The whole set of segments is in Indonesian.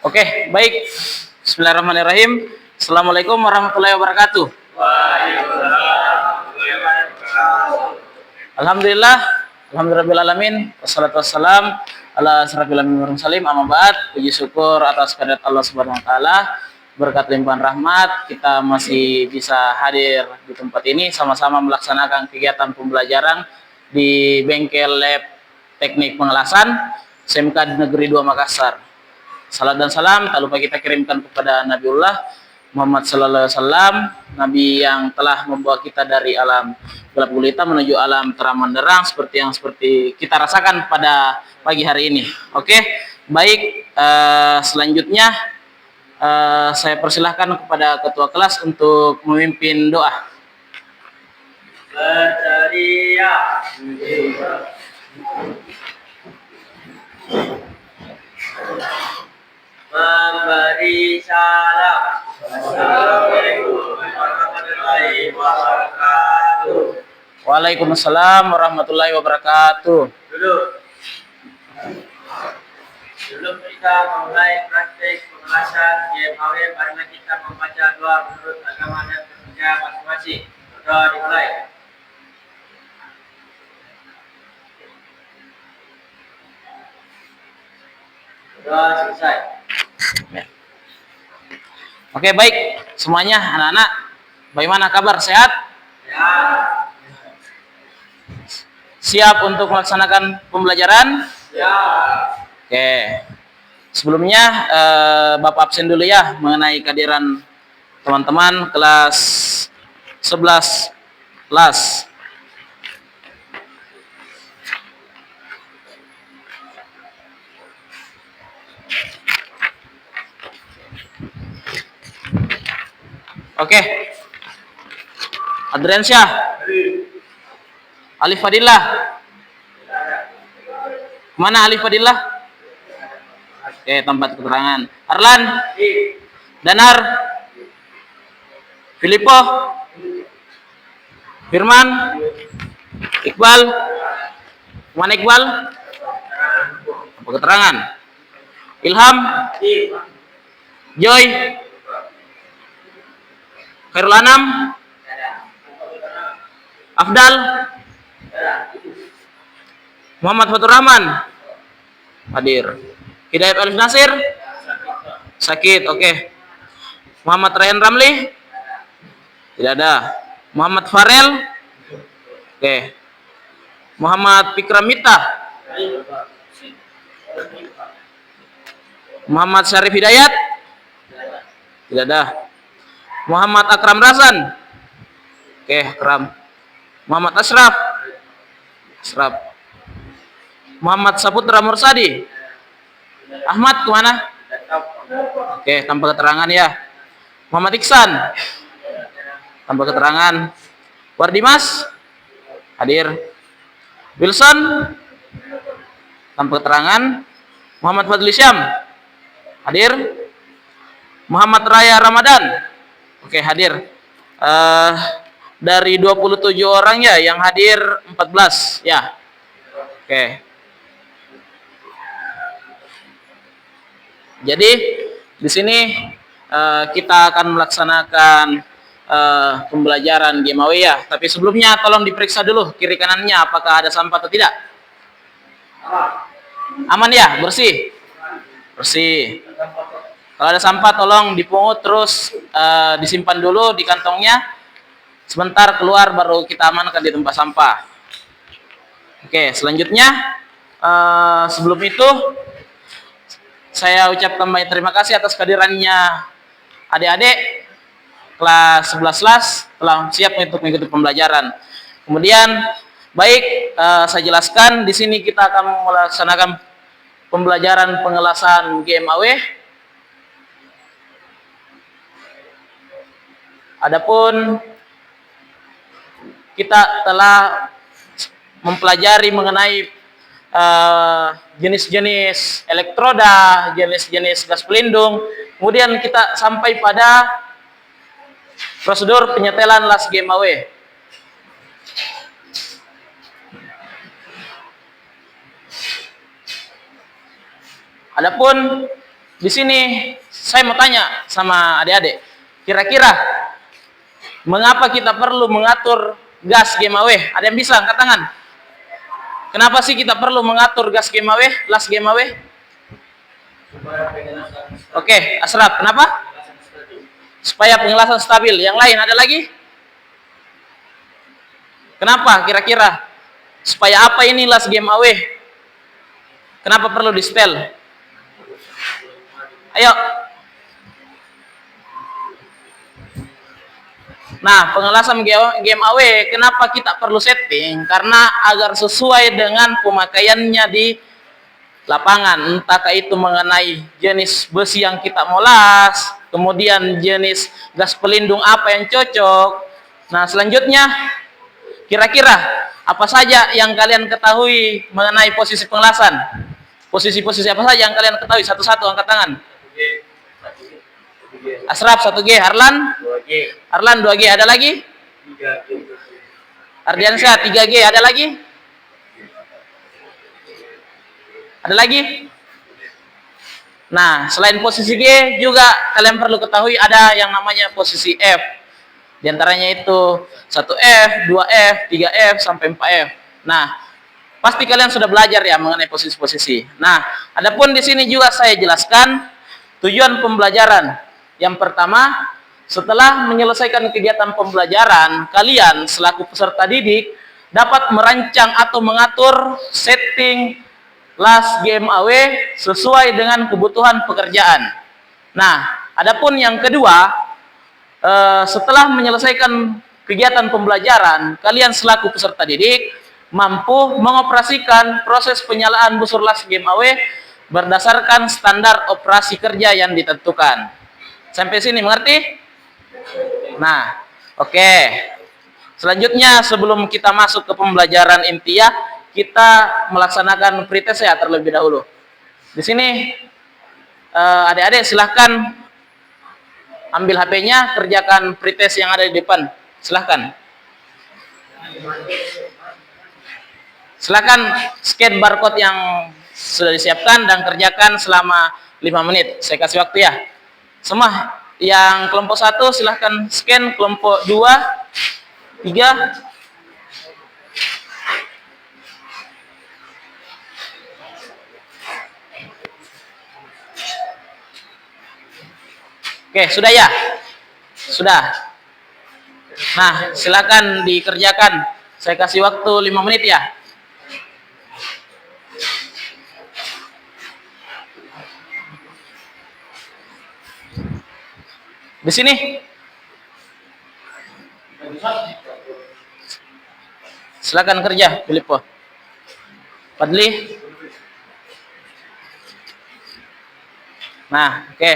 Oke, baik. Bismillahirrahmanirrahim. Assalamualaikum warahmatullahi wabarakatuh. Alhamdulillah, alhamdulillahirabbil wassalatu wassalam ala asrofil anbiya'i wal mursalin, amma ba'd. Puji syukur atas kehadirat Allah Subhanahu wa taala. Berkat limpahan rahmat, kita masih bisa hadir di tempat ini sama-sama melaksanakan kegiatan pembelajaran di Bengkel Lab Teknik Pengelasan SMK Negeri 2 Makassar. Salam dan salam tak lupa kita kirimkan kepada Nabiullah Muhammad sallallahu alaihi wasallam, nabi yang telah membawa kita dari alam gelap gulita menuju alam terang benderang seperti kita rasakan pada pagi hari ini. Oke, baik, selanjutnya saya persilahkan kepada ketua kelas untuk memimpin doa. Berceria, memberi salam. Assalamualaikum warahmatullahi wabarakatuh. Waalaikumsalam warahmatullahi wabarakatuh. Sebelum kita memulai praktik pengelasan GMAW, marilah kita membaca doa menurut agama dan kepercayaan masing-masing. Doa dimulai. Doa selesai. Oke, baik semuanya, anak-anak, bagaimana kabar? Sehat? Ya. Siap untuk melaksanakan pembelajaran? Ya. Oke. Sebelumnya Bapak absen dulu ya mengenai kehadiran teman-teman kelas 11 kelas. Oke. Adriansyah. Alif Fadillah. Mana Alif Fadillah? Oke, tempat keterangan. Arlan. Danar. Filippo. Firman. Iqbal. Mana Iqbal? Tempat keterangan. Ilham. Joy. Khairul Anam. Afdal. Muhammad Fatur Rahman hadir. Hidayat Alif Nasir sakit. Oke. Muhammad Ryan Ramli tidak ada. Muhammad Farel oke. Muhammad Fikramita, Muhammad Syarif Hidayat tidak ada. Muhammad Akram Rasan oke. Akram. Muhammad Ashraf Muhammad Saputra Mursadi. Ahmad kemana? Oke, tanpa keterangan ya. Muhammad Iksan tanpa keterangan. Wardimas hadir. Wilson tanpa keterangan. Muhammad Fadli Syam hadir. Muhammad Raya Ramadan oke hadir. Dari 27 orang ya yang hadir 14 ya. Oke. Jadi di sini kita akan melaksanakan pembelajaran GMAW ya. Tapi sebelumnya tolong diperiksa dulu kiri kanannya apakah ada sampah atau tidak. Aman ya, bersih. Bersih. Kalau ada sampah tolong dipungut terus disimpan dulu di kantongnya. Sebentar keluar baru kita amankan di tempat sampah. Oke, selanjutnya sebelum itu saya ucapkan banyak terima kasih atas kehadirannya adik-adik kelas 11 telah siap untuk mengikuti pembelajaran. Kemudian baik saya jelaskan di sini kita akan melaksanakan pembelajaran pengelasan GMAW. Adapun kita telah mempelajari mengenai jenis-jenis elektroda, jenis-jenis gas pelindung. Kemudian kita sampai pada prosedur penyetelan las GMAW. Adapun di sini saya mau tanya sama adik-adik, kira-kira mengapa kita perlu mengatur gas GMAW? Ada yang bisa angkat tangan? Kenapa sih kita perlu mengatur gas GMAW, las GMAW? Oke, Asraf, kenapa? Supaya pengelasan stabil. Yang lain ada lagi? Kenapa kira-kira? Supaya apa ini las GMAW? Kenapa perlu di setel? Ayo. Nah, pengelasan GMAW, kenapa kita perlu setting? Karena agar sesuai dengan pemakaiannya di lapangan. Entah itu mengenai jenis besi yang kita mau las, kemudian jenis gas pelindung apa yang cocok. Nah, selanjutnya, kira-kira apa saja yang kalian ketahui mengenai posisi pengelasan? Posisi-posisi apa saja yang kalian ketahui? Satu-satu angkat tangan. Asraf 1G, Harlan 2G, Harlan 2G, ada lagi? 3G, Ardiansyah 3G, ada lagi? Ada lagi? Nah, selain posisi G juga kalian perlu ketahui ada yang namanya posisi F. Di antaranya itu 1F, 2F, 3F sampai 4F. Nah, pasti kalian sudah belajar ya mengenai posisi-posisi. Nah, adapun di sini juga saya jelaskan tujuan pembelajaran. Yang pertama, setelah menyelesaikan kegiatan pembelajaran, kalian selaku peserta didik dapat merancang atau mengatur setting las GMAW sesuai dengan kebutuhan pekerjaan. Nah, adapun yang kedua, setelah menyelesaikan kegiatan pembelajaran, kalian selaku peserta didik mampu mengoperasikan proses penyalaan busur las GMAW berdasarkan standar operasi kerja yang ditentukan. Sampai sini mengerti? Nah, oke. Selanjutnya sebelum kita masuk ke pembelajaran intiah, kita melaksanakan pretest ya terlebih dahulu. Di sini adik-adik silahkan ambil HP-nya, kerjakan pretest yang ada di depan. Silahkan. Silahkan scan barcode yang sudah disiapkan dan kerjakan selama 5 menit. Saya kasih waktu ya. Semua yang kelompok 1 silahkan scan, kelompok 2, 3. Oke, sudah ya? Sudah. Nah, silakan dikerjakan. Saya kasih waktu 5 menit ya. Di sini. Silakan kerja, Filipo. Padli. Nah, oke.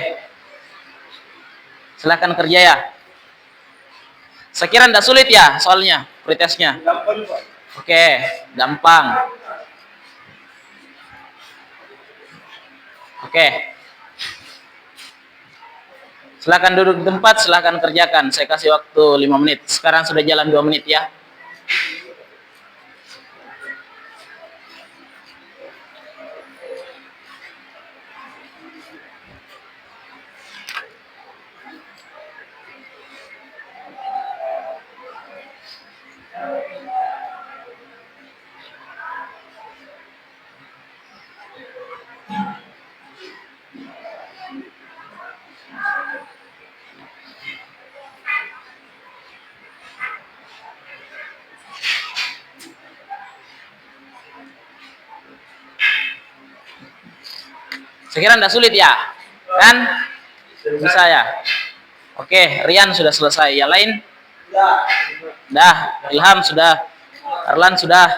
Silakan kerja ya. Saya kira tidak sulit ya soalnya, pretestnya. Oke, gampang. Oke. Silakan duduk di tempat, silakan kerjakan. Saya kasih waktu 5 menit. Sekarang sudah jalan 2 menit ya. Saya kira tidak sulit ya, kan? Bisa ya. Oke, Rian sudah selesai. Yang lain? Dah. Ilham sudah. Arlan sudah.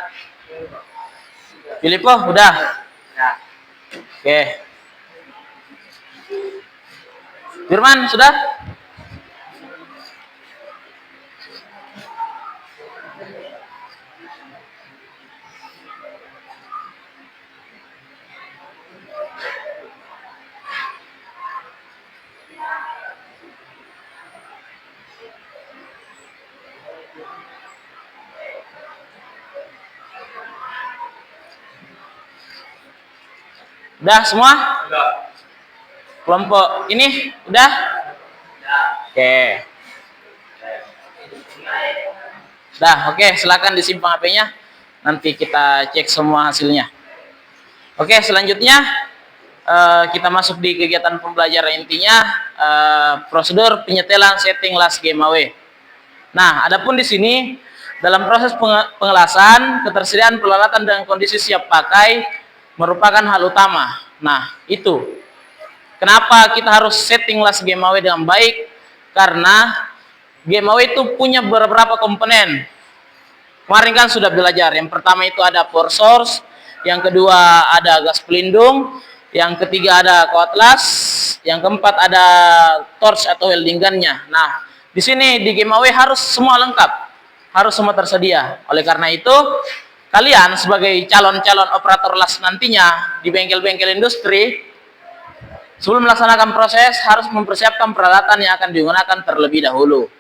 Filipo udah. Oke. Firman sudah? Udah semua? Kelompok ini udah? Oke. Dah, oke, silakan disimpan HP-nya. Nanti kita cek semua hasilnya. Oke, selanjutnya kita masuk di kegiatan pembelajaran intinya, prosedur penyetelan setting last game away. Nah, adapun di sini dalam proses pengelasan, ketersediaan peralatan dan kondisi siap pakai merupakan hal utama. Nah, itu kenapa kita harus setting last game away dengan baik, karena game away itu punya beberapa komponen. Kemarin kan sudah belajar. Yang pertama itu ada power source, yang kedua ada gas pelindung, yang ketiga ada cutlass, yang keempat ada torch atau welding gun-nya. Nah, di sini di game away harus semua lengkap, harus semua tersedia. Oleh karena itu, kalian sebagai calon-calon operator las nantinya di bengkel-bengkel industri, sebelum melaksanakan proses harus mempersiapkan peralatan yang akan digunakan terlebih dahulu.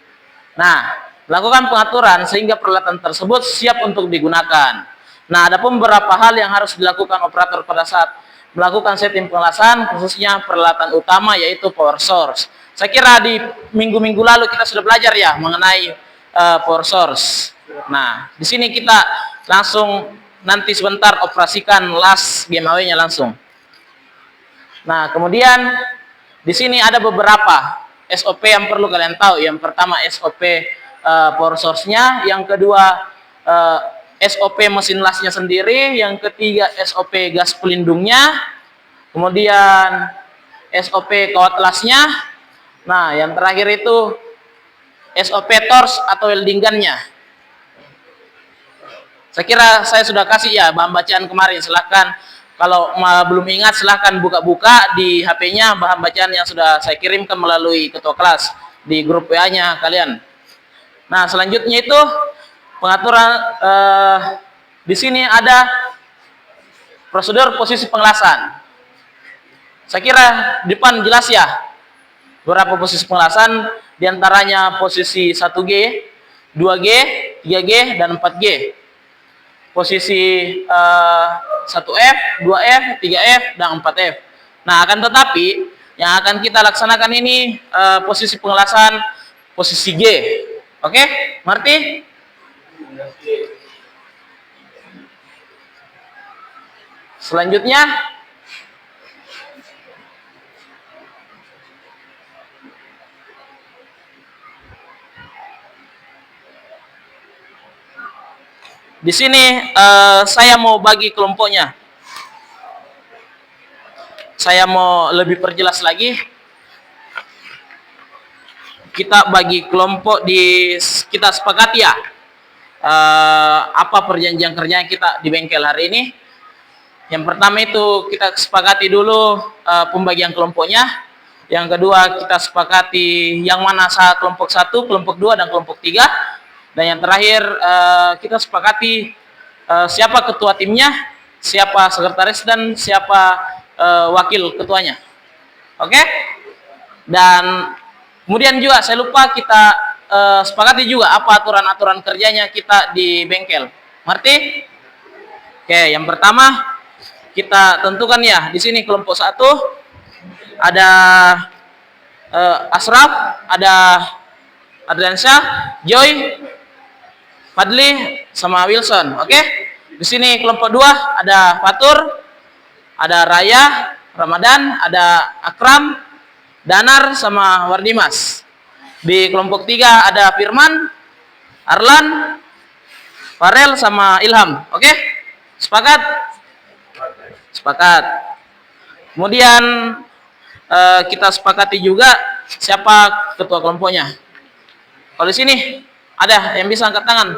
Nah, lakukan pengaturan sehingga peralatan tersebut siap untuk digunakan. Nah, ada beberapa hal yang harus dilakukan operator pada saat melakukan setting pengelasan, khususnya peralatan utama yaitu power source. Saya kira di minggu-minggu lalu kita sudah belajar ya mengenai power source. Nah, di sini kita langsung nanti sebentar operasikan last game away-nya langsung. Nah, kemudian di sini ada beberapa SOP yang perlu kalian tahu. Yang pertama SOP power source-nya, yang kedua SOP mesin lasnya sendiri, yang ketiga SOP gas pelindungnya, kemudian SOP kawat lasnya. Nah, yang terakhir itu SOP torch atau welding gun-nya. Saya kira saya sudah kasih ya bahan bacaan kemarin. Silahkan kalau belum ingat silahkan buka-buka di HP-nya bahan bacaan yang sudah saya kirimkan melalui ketua kelas di grup WA-nya kalian. Nah, selanjutnya itu pengaturan di sini ada prosedur posisi pengelasan. Saya kira di depan jelas ya beberapa posisi pengelasan, diantaranya posisi 1G, 2G, 3G, dan 4G. Posisi 1F, 2F, 3F, dan 4F. Nah, akan tetapi yang akan kita laksanakan ini posisi pengelasan posisi G. Oke, ngerti? Selanjutnya di sini saya mau bagi kelompoknya. Saya mau lebih perjelas lagi. Kita bagi kelompok kita sepakati ya. Apa perjanjian kerjanya kita di bengkel hari ini. Yang pertama itu kita sepakati dulu pembagian kelompoknya. Yang kedua kita sepakati yang mana kelompok 1, kelompok 2, dan kelompok 3. Dan yang terakhir kita sepakati siapa ketua timnya, siapa sekretaris, dan siapa wakil ketuanya. Oke? Dan kemudian juga saya lupa kita sepakati juga apa aturan-aturan kerjanya kita di bengkel. Ngerti? Oke, yang pertama kita tentukan ya di sini kelompok 1 ada Asraf, ada Adriansyah, Joy, Fadli, sama Wilson. Oke? Di sini kelompok 2 ada Fatur, ada Raya, Ramadan, ada Akram, Danar, sama Wardimas. Di kelompok 3 ada Firman, Arlan, Farel, sama Ilham. Oke? Sepakat? Sepakat. Kemudian kita sepakati juga siapa ketua kelompoknya. Kalau di sini ada yang bisa angkat tangan?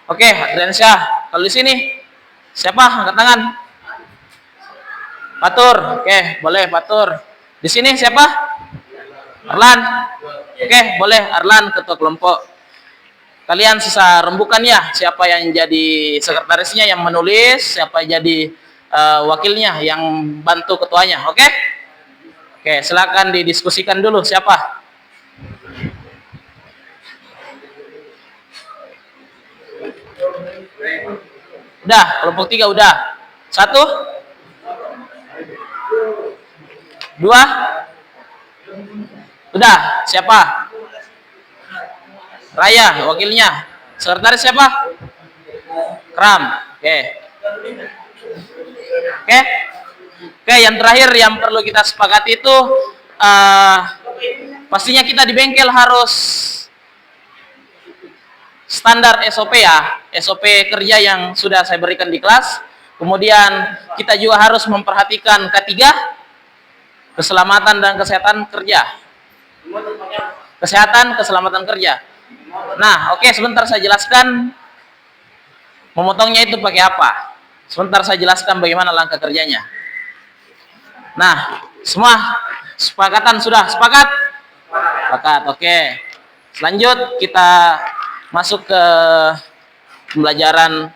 Oke, Adriansyah. Kalau di sini siapa angkat tangan? Fatur. Oke, boleh Fatur. Di sini siapa? Arlan. Oke, boleh Arlan ketua kelompok. Kalian sisa rembukan ya siapa yang jadi sekretarisnya yang menulis, siapa yang jadi wakilnya yang bantu ketuanya. Oke? Oke, silakan didiskusikan dulu siapa. Udah, kelompok 3 udah. 1? Dua? Sudah. Siapa? Raya, wakilnya. Sekretaris siapa? Kram. Oke. Oke. Oke, yang terakhir yang perlu kita sepakati itu pastinya kita di bengkel harus standar SOP ya, SOP kerja yang sudah saya berikan di kelas. Kemudian kita juga harus memperhatikan K3, keselamatan dan kesehatan kerja. Kesehatan, keselamatan kerja. Nah, oke, sebentar saya jelaskan memotongnya itu pakai apa. Sebentar saya jelaskan bagaimana langkah kerjanya. Nah, semua sepakatan sudah sepakat? Sepakat, oke. Selanjut kita masuk ke pembelajaran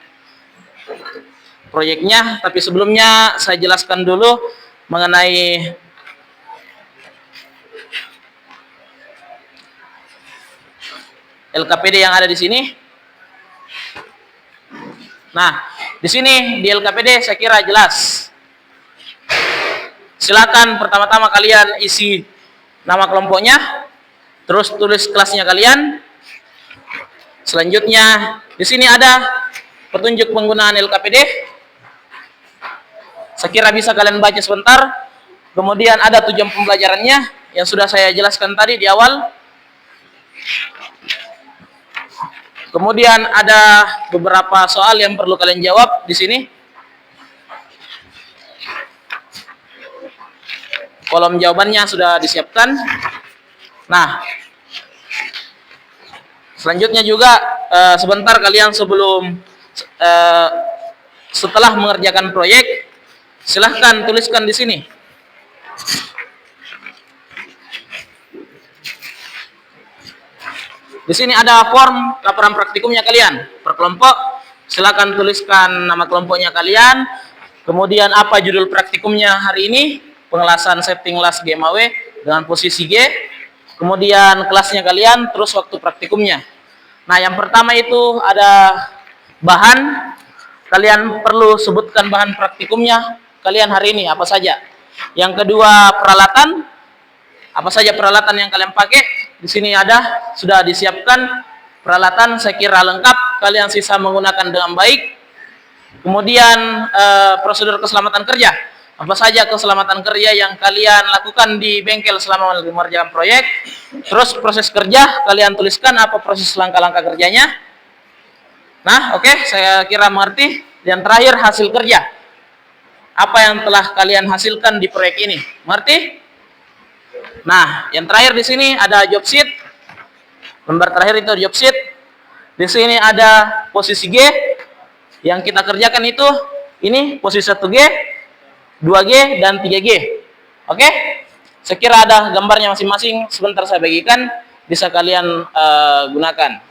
proyeknya, tapi sebelumnya saya jelaskan dulu mengenai LKPD yang ada di sini. Nah, di sini di LKPD saya kira jelas. Silakan pertama-tama kalian isi nama kelompoknya, terus tulis kelasnya kalian. Selanjutnya di sini ada petunjuk penggunaan LKPD. Saya kira bisa kalian baca sebentar. Kemudian ada tujuan pembelajarannya yang sudah saya jelaskan tadi di awal. Kemudian ada beberapa soal yang perlu kalian jawab di sini. Kolom jawabannya sudah disiapkan. Nah, selanjutnya juga sebentar kalian sebelum setelah mengerjakan proyek, silahkan tuliskan di sini. Di sini ada form laporan praktikumnya kalian per kelompok. Silahkan tuliskan nama kelompoknya kalian. Kemudian apa judul praktikumnya hari ini? Pengelasan setting las GMAW dengan posisi G. Kemudian kelasnya kalian, terus waktu praktikumnya. Nah, yang pertama itu ada bahan. Kalian perlu sebutkan bahan praktikumnya kalian hari ini apa saja. Yang kedua peralatan. Apa saja peralatan yang kalian pakai? Di sini ada, sudah disiapkan peralatan, saya kira lengkap. Kalian sisa menggunakan dengan baik. Kemudian prosedur keselamatan kerja. Apa saja keselamatan kerja yang kalian lakukan di bengkel selama mengerjakan proyek. Terus proses kerja, kalian tuliskan apa proses langkah-langkah kerjanya. Nah, oke, saya kira mengerti. Dan terakhir hasil kerja. Apa yang telah kalian hasilkan di proyek ini. Mengerti? Nah, yang terakhir di sini ada job sheet. Lembar terakhir itu job sheet. Di sini ada posisi G. Yang kita kerjakan itu ini posisi 1G, 2G dan 3G. Oke? Saya kira ada gambarnya masing-masing. Sebentar saya bagikan, bisa kalian gunakan.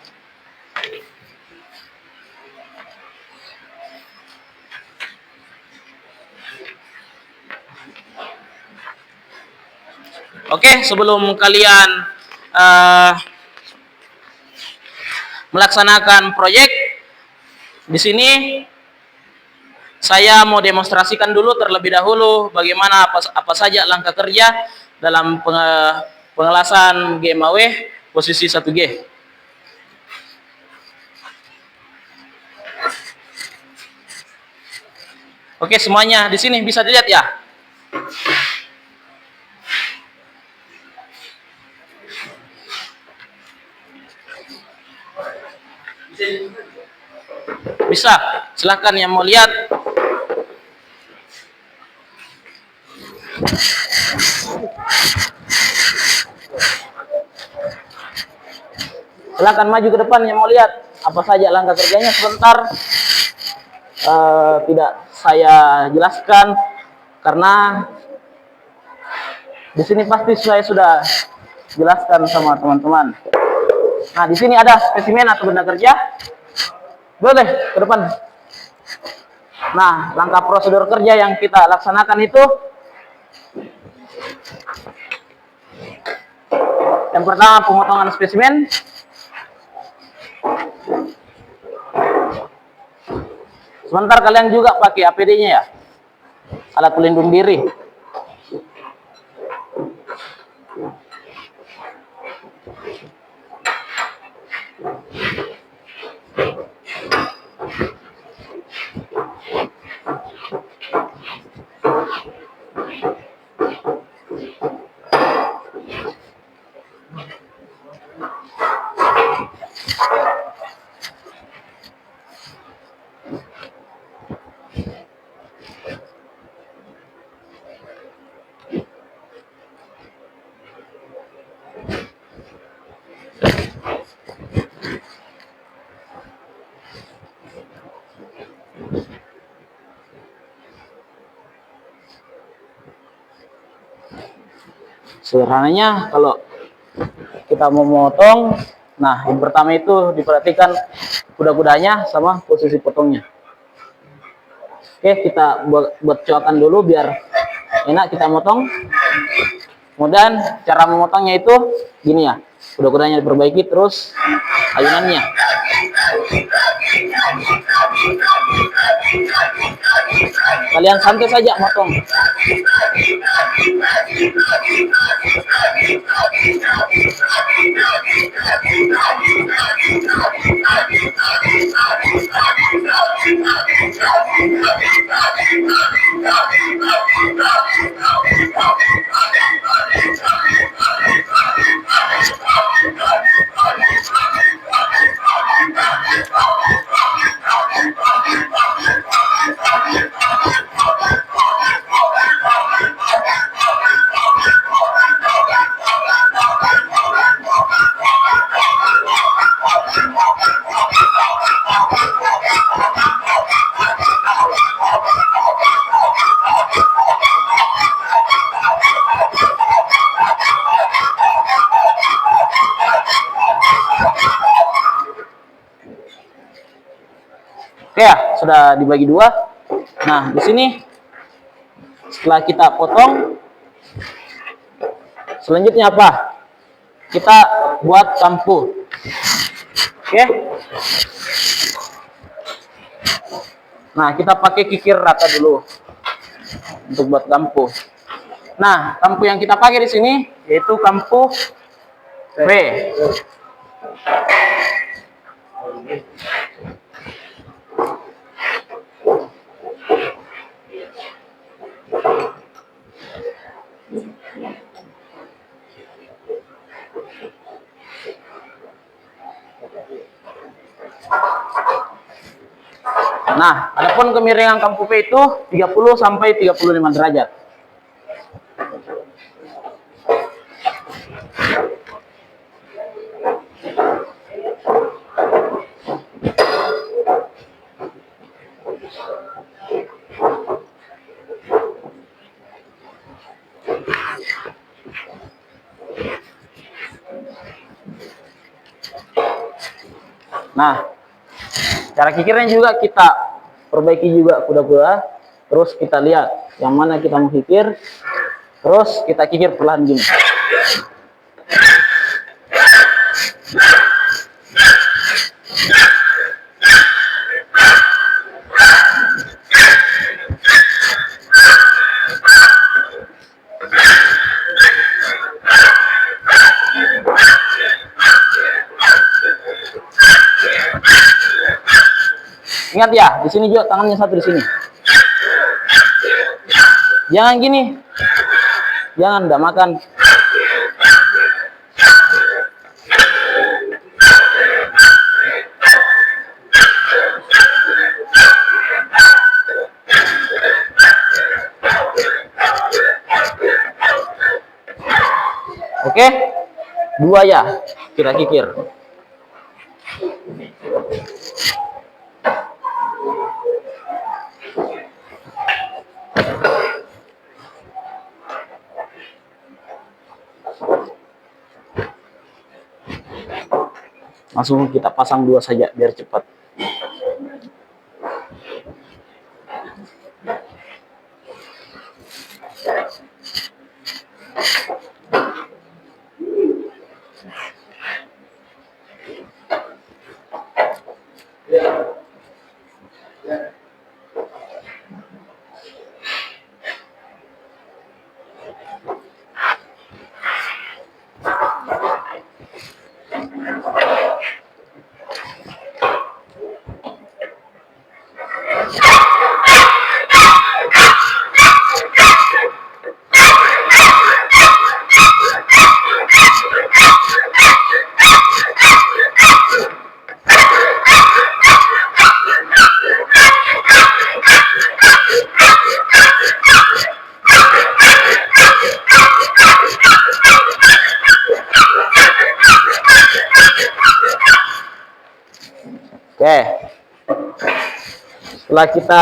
Oke, sebelum kalian melaksanakan proyek, di sini saya mau demonstrasikan dulu terlebih dahulu bagaimana apa saja langkah kerja dalam pengelasan GMAW posisi 1G. Oke, semuanya di sini bisa dilihat ya. Bisa, silahkan yang mau lihat. Silahkan maju ke depan yang mau lihat apa saja langkah kerjanya sebentar. Tidak saya jelaskan karena di sini pasti saya sudah jelaskan sama teman-teman. Nah, di sini ada spesimen atau benda kerja. Boleh ke depan. Nah, langkah prosedur kerja yang kita laksanakan itu yang pertama pemotongan spesimen. Sebentar kalian juga pakai APD-nya ya. Alat pelindung diri. Sederhananya kalau kita mau memotong, nah yang pertama itu diperhatikan kuda-kudanya sama posisi potongnya. Oke, kita buat coakan dulu biar enak kita motong. Kemudian cara memotongnya itu gini ya, kuda-kudanya diperbaiki, terus ayunannya. Kalian santai saja motong. Oke ya, sudah dibagi dua. Nah, di sini setelah kita potong, selanjutnya apa? Kita buat kampu. Oke. Nah, kita pakai kikir rata dulu untuk buat kampu. Nah, kampu yang kita pakai di sini yaitu kampu V. Nah, adapun kemiringan kampu V itu 30 sampai 35 derajat. Nah, cara kikirnya juga kita perbaiki juga kuda-kuda. Terus kita lihat yang mana kita mau kikir. Terus kita kikir perlahan gini. Ingat ya, di sini juga tangannya satu di sini. Jangan gini. Jangan, enggak makan. Oke? Dua ya, kita kikir. Langsung kita pasang dua saja biar cepat. Oke. Setelah kita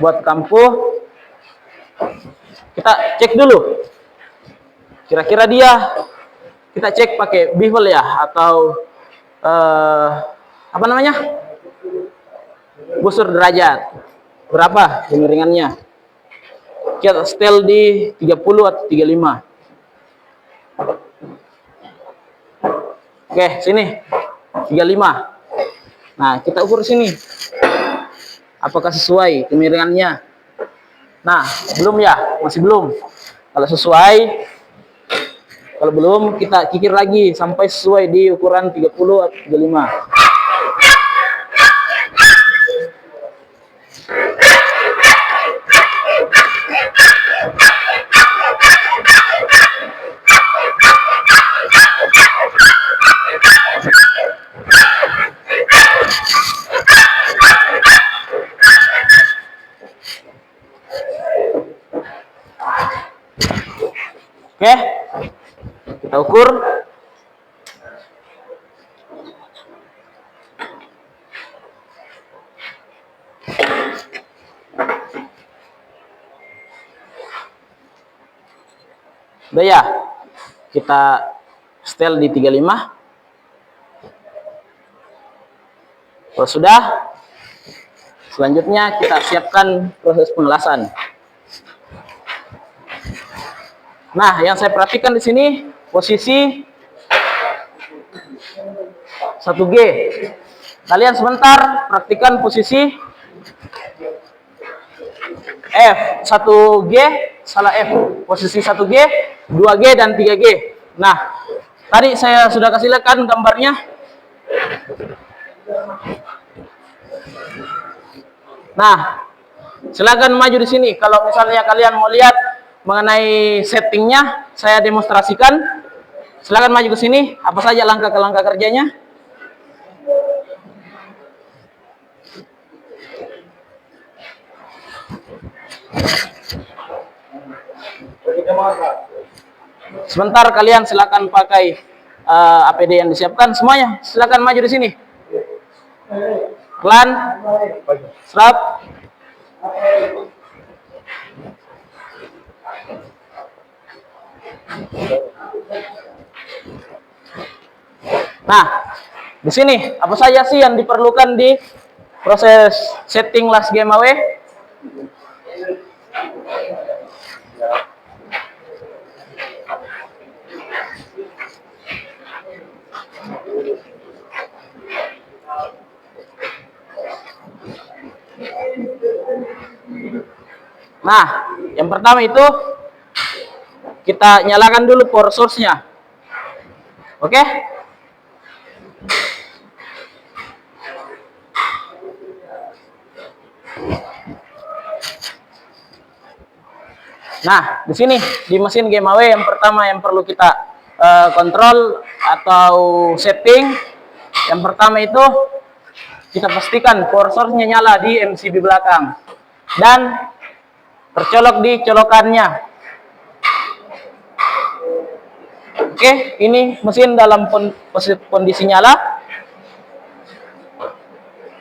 buat kampuh, kita cek dulu. Kira-kira dia, kita cek pakai bevel ya, atau apa namanya? Busur derajat. Berapa kemiringannya? Kita setel di 30 atau 35. Oke, sini. 35. Nah, kita ukur sini. Apakah sesuai kemiringannya? Nah, belum ya? Masih belum. Kalau sesuai, kalau belum, kita kikir lagi sampai sesuai di ukuran 30 atau 35. Oke, kita ukur. Udah ya, kita setel di 35. Kalau sudah, selanjutnya kita siapkan proses pengelasan. Nah, yang saya perhatikan di sini posisi 1G. Kalian sebentar praktikan posisi F, 1G, salah F. Posisi 1G, 2G dan 3G. Nah, tadi saya sudah kasih lihat kan gambarnya. Nah, silakan maju di sini. Kalau misalnya kalian mau lihat mengenai settingnya, saya demonstrasikan. Silakan maju ke sini. Apa saja langkah kerjanya? Sebentar, kalian silakan pakai APD yang disiapkan semuanya. Silakan maju di sini. Pelan, serap. Nah, di sini apa saja sih yang diperlukan di proses setting last game away? Nah, yang pertama itu kita nyalakan dulu power source-nya. Oke? Nah, di sini di mesin game away yang pertama yang perlu kita kontrol atau setting, yang pertama itu kita pastikan power source-nya nyala di MCB belakang dan tercolok di colokannya. Oke, ini mesin dalam kondisi nyala.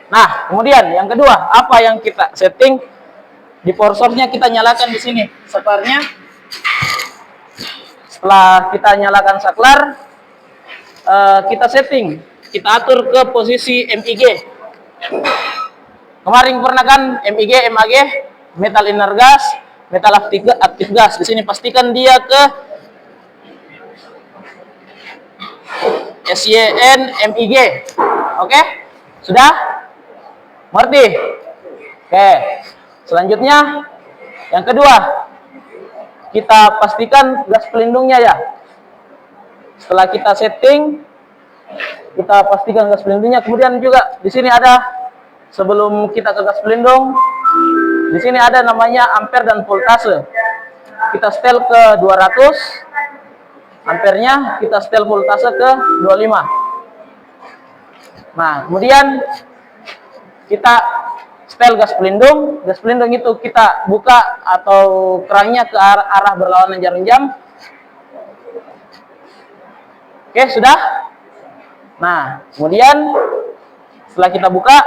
Nah, kemudian yang kedua, apa yang kita setting di power source-nya, kita nyalakan di sini saklarnya. Setelah kita nyalakan saklar, kita setting, kita atur ke posisi MIG. Kemarin pernah kan MIG, MAG, metal inner gas, metal aktif gas. Di sini pastikan dia ke SYN MIG. Oke? Sudah? Mengerti? Oke. Selanjutnya, yang kedua, kita pastikan gas pelindungnya ya. Setelah kita setting, kita pastikan gas pelindungnya. Kemudian juga di sini ada sebelum kita ke gas pelindung, di sini ada namanya ampere dan voltase. Kita setel ke 200, ampernya kita setel voltase ke 25. Nah, kemudian kita setel gas pelindung. Gas pelindung itu kita buka atau kerannya ke arah berlawanan jarum jam. Oke, sudah. Nah, kemudian setelah kita buka,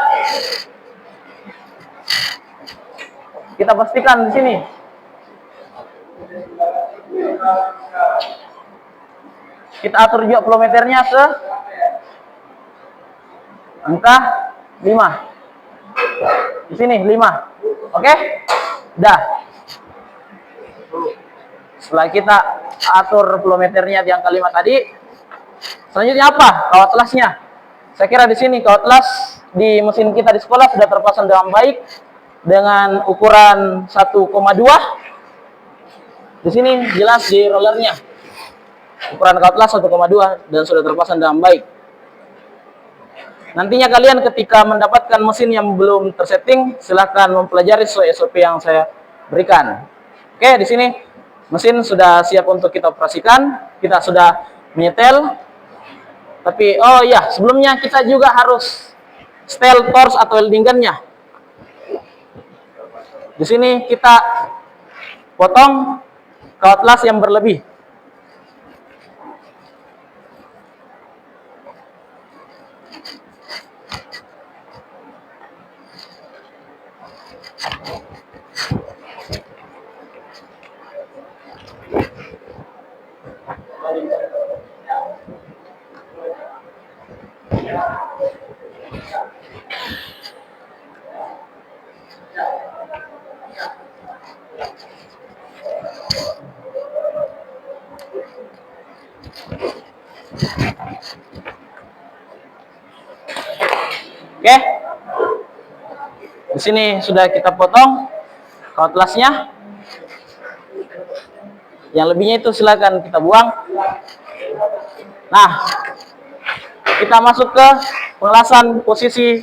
kita pastikan di sini kita atur juga voltmeternya ke angka 5. Di sini 5. Oke? Dah. Setelah kita atur voltmeternya di angka 5 tadi, selanjutnya apa? Kawat lasnya. Saya kira di sini kawat las di mesin kita di sekolah sudah terpasang dengan baik dengan ukuran 1,2. Di sini jelas di rollernya. Ukuran kawat las 1,2 dan sudah terpasang dengan baik. Nantinya kalian ketika mendapatkan mesin yang belum tersetting, silahkan mempelajari sesuai SOP yang saya berikan. Oke, di sini mesin sudah siap untuk kita operasikan. Kita sudah menyetel. Tapi, oh ya, sebelumnya kita juga harus setel torch atau welding gun-nya. Di sini kita potong kawat las yang berlebih. Oke. Di sini sudah kita potong kawat lasnya. Yang lebihnya itu silakan kita buang. Nah, kita masuk ke pengelasan posisi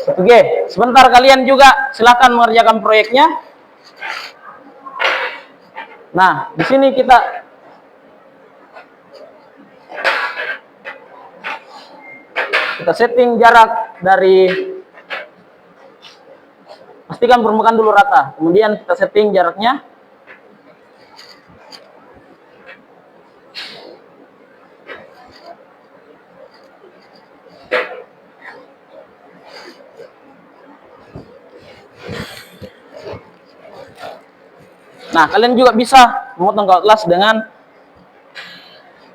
1G. Sebentar kalian juga silakan mengerjakan proyeknya. Nah, di sini kita setting jarak dari, pastikan permukaan dulu rata. Kemudian kita setting jaraknya. Nah, kalian juga bisa memotong kawat las dengan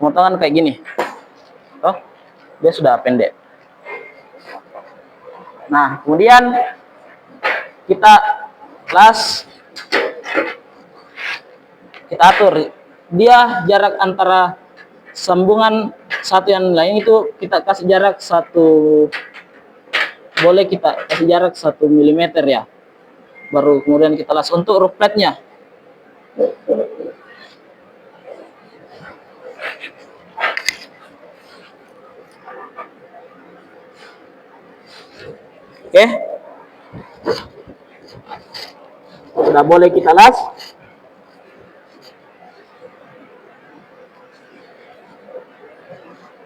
pemotongan kayak gini. Oh, dia sudah pendek. Nah, kemudian kita las, kita atur dia jarak antara sambungan satu yang lain itu kita kasih jarak 1, boleh kita kasih jarak 1 mm ya. Baru kemudian kita las untuk roof plate-nya. Oke, sudah boleh kita las.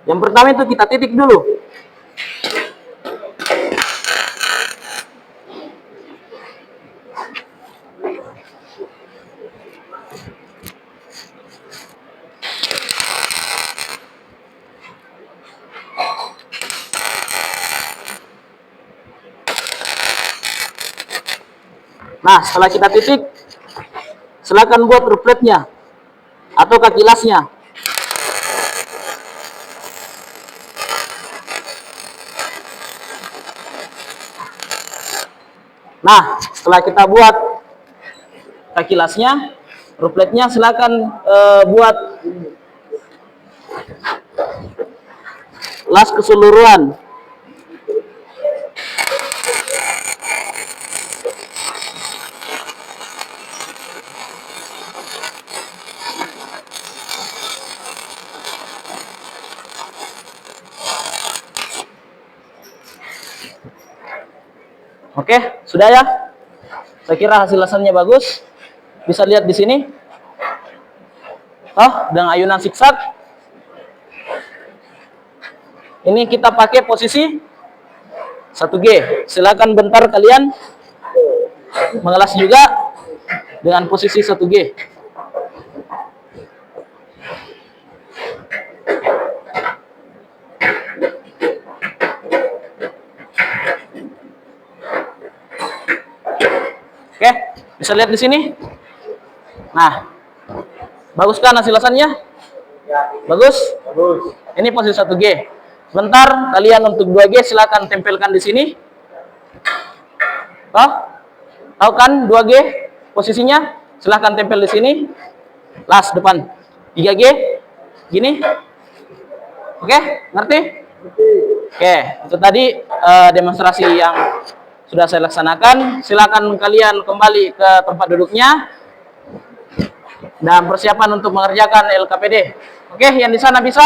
Yang pertama itu kita titik dulu. Nah, setelah kita titik, silakan buat roof plate-nya atau kaki lasnya. Nah, setelah kita buat kaki lasnya, roof plate-nya silakan buat las keseluruhan. Oke, sudah ya? Saya kira hasil lasannya bagus. Bisa lihat di sini. Oh, dengan ayunan zigzag. Ini kita pakai posisi 1G. Silakan bentar kalian mengelas juga dengan posisi 1G. Oke, bisa lihat di sini. Nah, bagus kan hasil lasannya? Bagus? Bagus. Ini posisi 1G. Sebentar, kalian untuk 2G silakan tempelkan di sini. Oh, tahu kan 2G posisinya? Silahkan tempel di sini. Las depan. 3G. Gini. Oke, ngerti? Oke, itu tadi demonstrasi yang sudah saya laksanakan. Silakan kalian kembali ke tempat duduknya dan persiapan untuk mengerjakan LKPD. Oke, yang di sana bisa?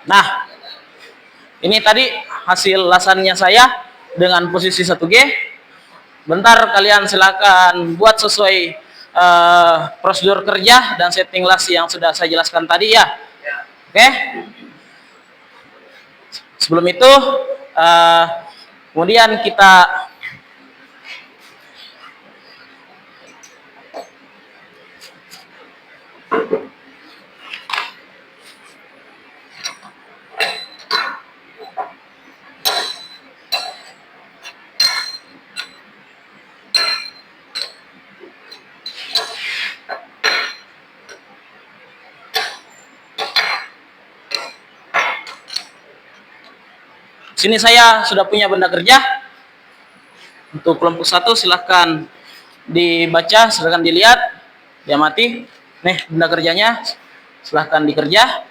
Nah, ini tadi hasil lasannya saya dengan posisi 1G. Bentar kalian silakan buat sesuai prosedur kerja dan setting las yang sudah saya jelaskan tadi ya. Oke. Sebelum itu, kemudian kita sini saya sudah punya benda kerja. Untuk kelompok 1 silahkan dibaca, silahkan dilihat, diamati. Nih benda kerjanya, silahkan dikerja.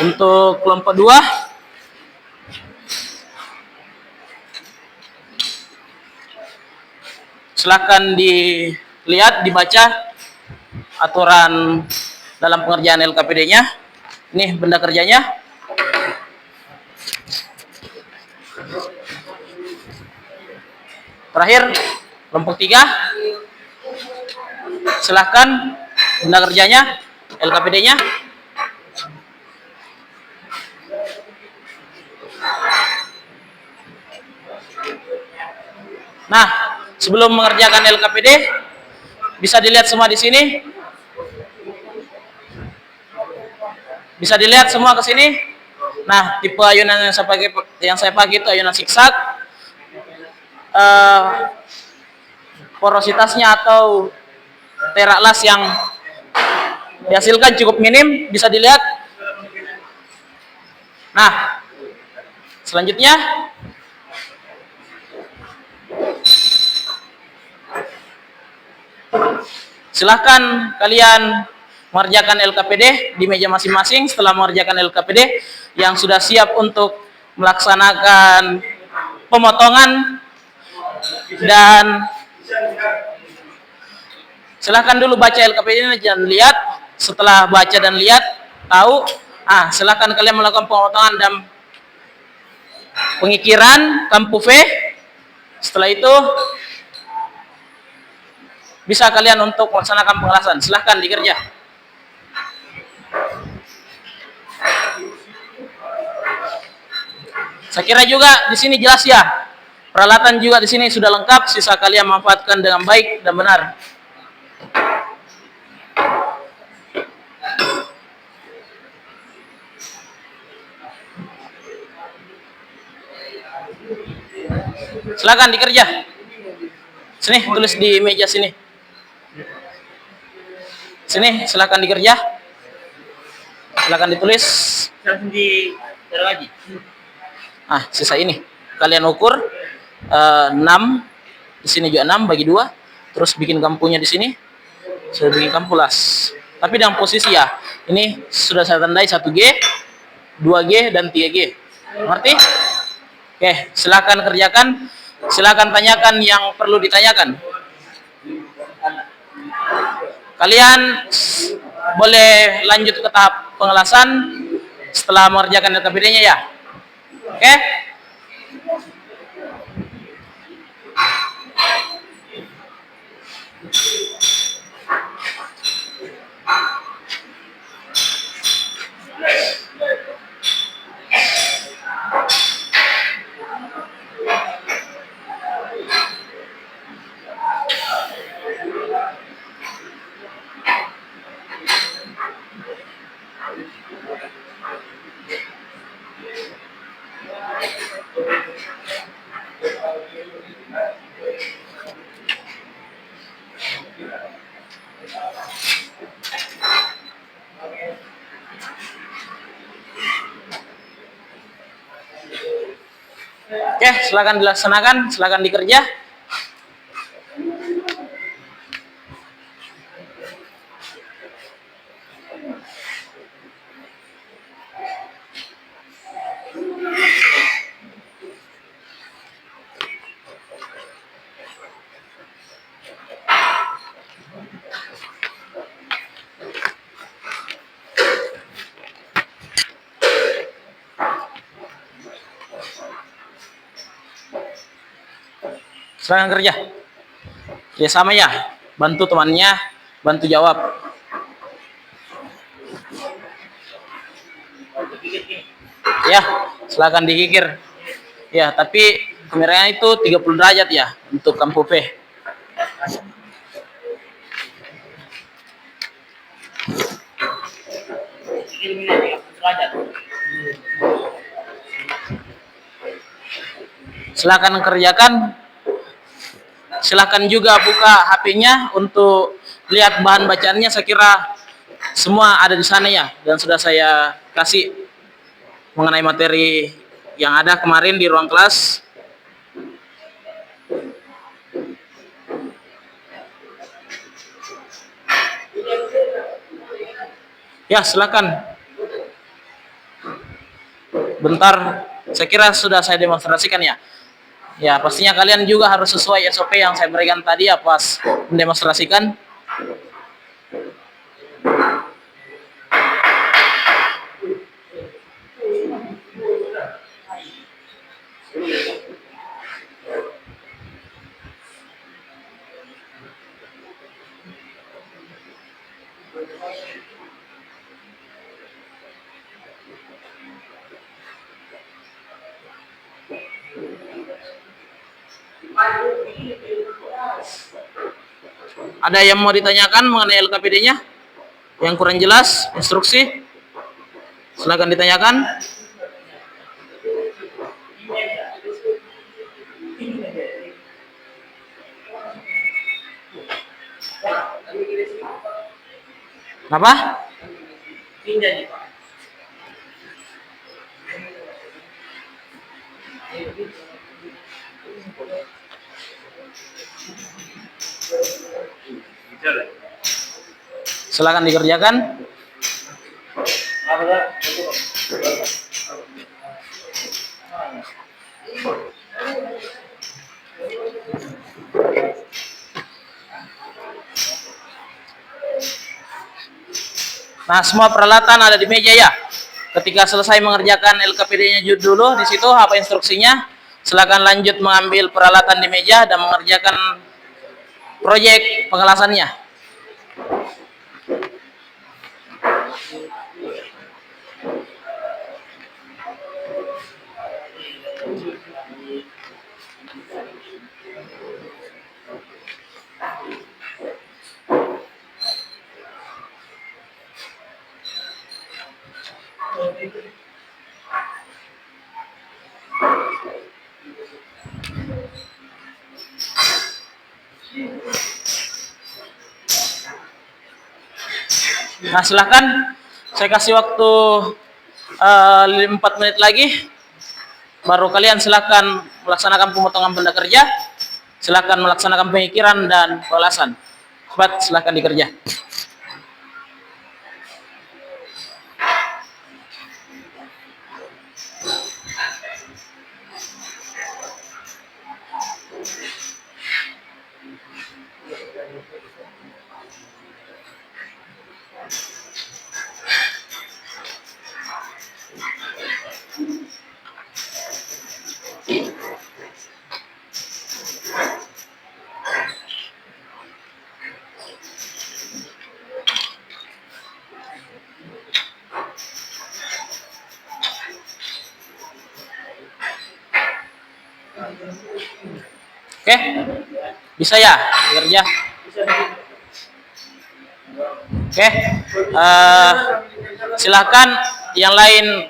Untuk kelompok 2 silahkan dilihat, dibaca aturan dalam pengerjaan LKPD-nya. Ini benda kerjanya. Terakhir, kelompok 3 silahkan benda kerjanya, LKPD-nya. Nah, sebelum mengerjakan LKPD, bisa dilihat semua di sini. Bisa dilihat semua ke sini. Nah, tipe ayunan yang saya pakai itu ayunan zigzag. Porositasnya atau terak las yang dihasilkan cukup minim, bisa dilihat. Nah, selanjutnya silahkan kalian mengerjakan LKPD di meja masing-masing. Setelah mengerjakan LKPD yang sudah siap untuk melaksanakan pemotongan, dan silahkan dulu baca LKPD dan lihat. Setelah baca dan lihat, tahu, silahkan kalian melakukan pemotongan dan pengikiran kampu V. Setelah itu bisa kalian untuk melaksanakan pengelasan. Silahkan dikerja. Saya kira juga di sini jelas ya. Peralatan juga di sini sudah lengkap, sisa kalian manfaatkan dengan baik dan benar. Silakan dikerja. Sini, tulis di meja sini. Sini, silakan dikerja. Silakan ditulis. Langsung di lagi. Ah, sisa ini. Kalian ukur 6. Di sini juga 6 bagi 2. Terus bikin kampunya di sini. Saya bikin kampulas. Tapi dengan posisi ya. Ini sudah saya tandai 1G, 2G dan 3G. Ngerti? Oke, silakan kerjakan. Silakan tanyakan yang perlu ditanyakan. Kalian boleh lanjut ke tahap pengelasan setelah mengerjakan LKPD-nya ya. Oke? Oke, silakan dilaksanakan, silakan dikerja. Silakan kerja. Ya sama ya, bantu temannya, bantu jawab. Ya, silakan dikikir. Ya, tapi kameranya itu 30 derajat ya untuk kampu P. Silakan kerjakan. Silakan juga buka HP-nya untuk lihat bahan bacaannya. Saya kira semua ada di sana ya, dan sudah saya kasih mengenai materi yang ada kemarin di ruang kelas. Ya, silakan. Bentar, saya kira sudah saya demonstrasikan ya. Ya, pastinya kalian juga harus sesuai SOP yang saya berikan tadi ya pas mendemonstrasikan. Ada yang mau ditanyakan mengenai LKPD-nya? Yang kurang jelas, instruksi? Silakan ditanyakan. Apa? Silakan dikerjakan. Nah, semua peralatan ada di meja ya. Ketika selesai mengerjakan LKPD-nya dulu, di situ apa instruksinya? Silakan lanjut mengambil peralatan di meja dan mengerjakan proyek pengelasannya. Nah, silahkan saya kasih waktu 4 menit lagi. Baru kalian silahkan melaksanakan pemotongan benda kerja. Silahkan melaksanakan pengikiran dan pengelasan. Cepat, silahkan dikerja. Oke, bisa ya bekerja. Oke, silakan yang lain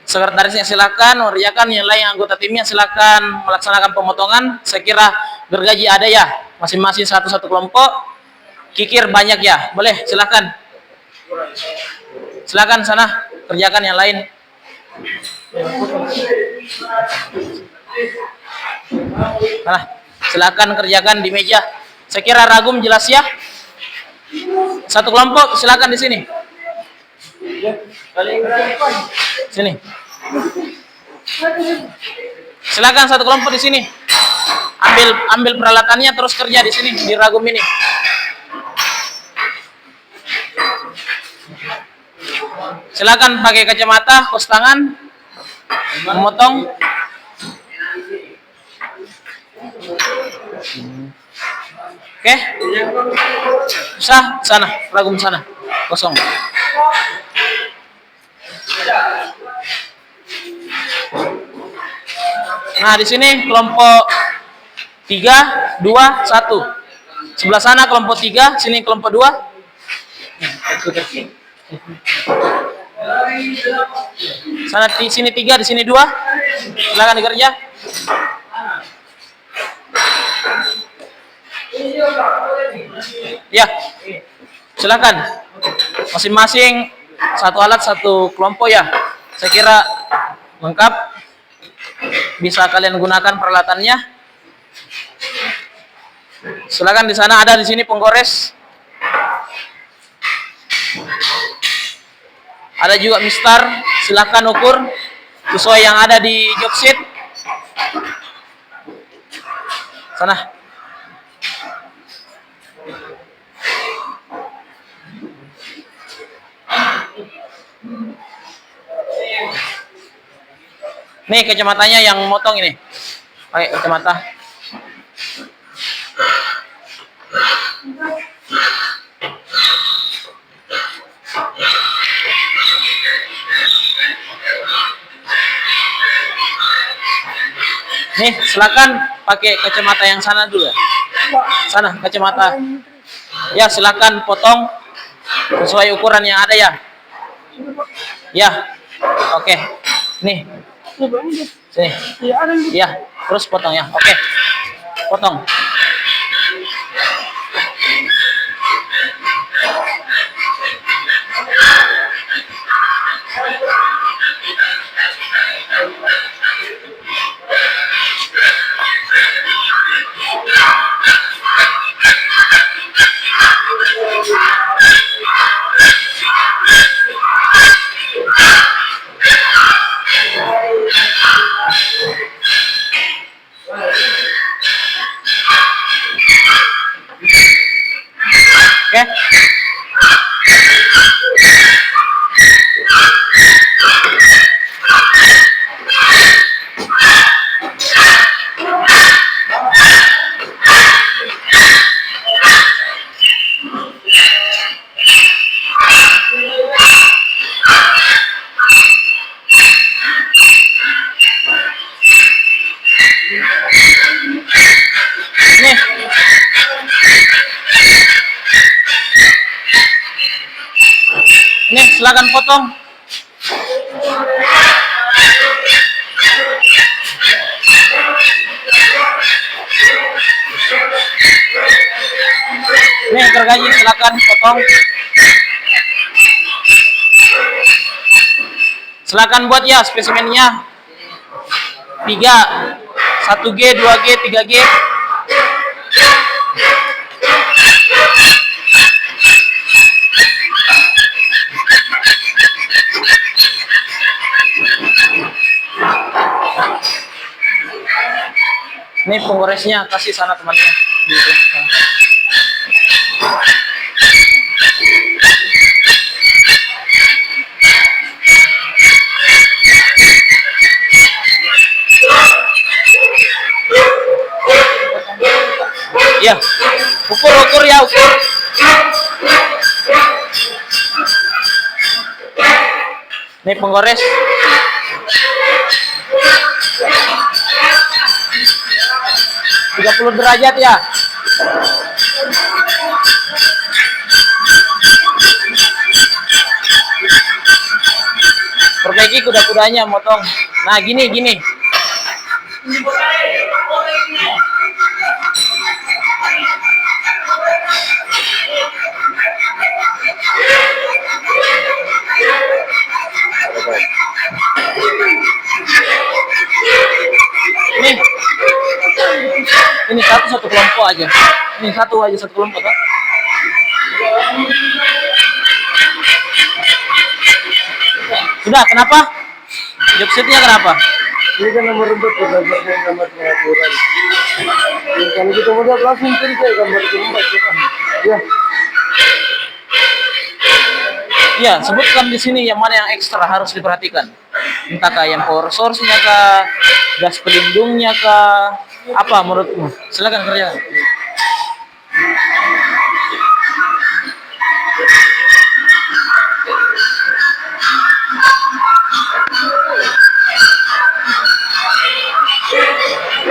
sekretarisnya silakan mengerjakan, yang lain anggota timnya silakan melaksanakan pemotongan. Saya kira gergaji ada ya, masing-masing satu-satu kelompok. Kikir banyak ya, boleh silakan. Silakan sana kerjakan yang lain. Nah, silakan kerjakan di meja. Saya kira ragum jelas ya. Satu kelompok silakan di sini. Sini. Silakan satu kelompok di sini. Ambil peralatannya terus kerja di sini di ragum ini. Silakan pakai kacamata, kos tangan, memotong. Oke, bisa sana, ragum sana, kosong. Nah, di sini kelompok 3, 2, 1. Sebelah sana kelompok 3, sini kelompok 2. Sana di sini 3, di sini 2. Silakan dikerja. Ya, silakan. Masing-masing satu alat satu kelompok ya. Saya kira lengkap. Bisa kalian gunakan peralatannya. Silakan di sana ada, di sini penggores. Ada juga mistar. Silakan ukur sesuai yang ada di job sheet. Sana. Nih kacamatanya yang motong ini. Pakai kacamata. Nih, silakan pakai kacamata yang sana dulu ya. Sana kacamata. Ya, silakan potong sesuai ukuran yang ada ya. Ya. Oke. Nih. Sini. Ya, terus potong ya. Oke. Potong. Oke. Nih. Nih, silakan potong Nih gergaji silakan potong. Silakan buat ya spesimennya. 3, 1G, 2G, 3G. Ini penggoresnya kasih sana temannya. Ya, ukur ya, ukur. Ini penggores. Tiga 30 derajat ya. Perbaiki kuda-kudanya, motong. Nah, gini. Ini satu kelompok aja. Ini satu kelompok kan? Sudah, kenapa? Joksetnya kenapa? Ini kan nomor untuk berdasarkan nomor pengaturan. Kalau kita mau langsung cari gambar keempat kita. Ya. Ya, sebutkan di sini yang mana yang ekstra harus diperhatikan. Entahkah yang power source-nya kah, gas pelindungnya kah, apa menurutmu? Silakan kerjakan.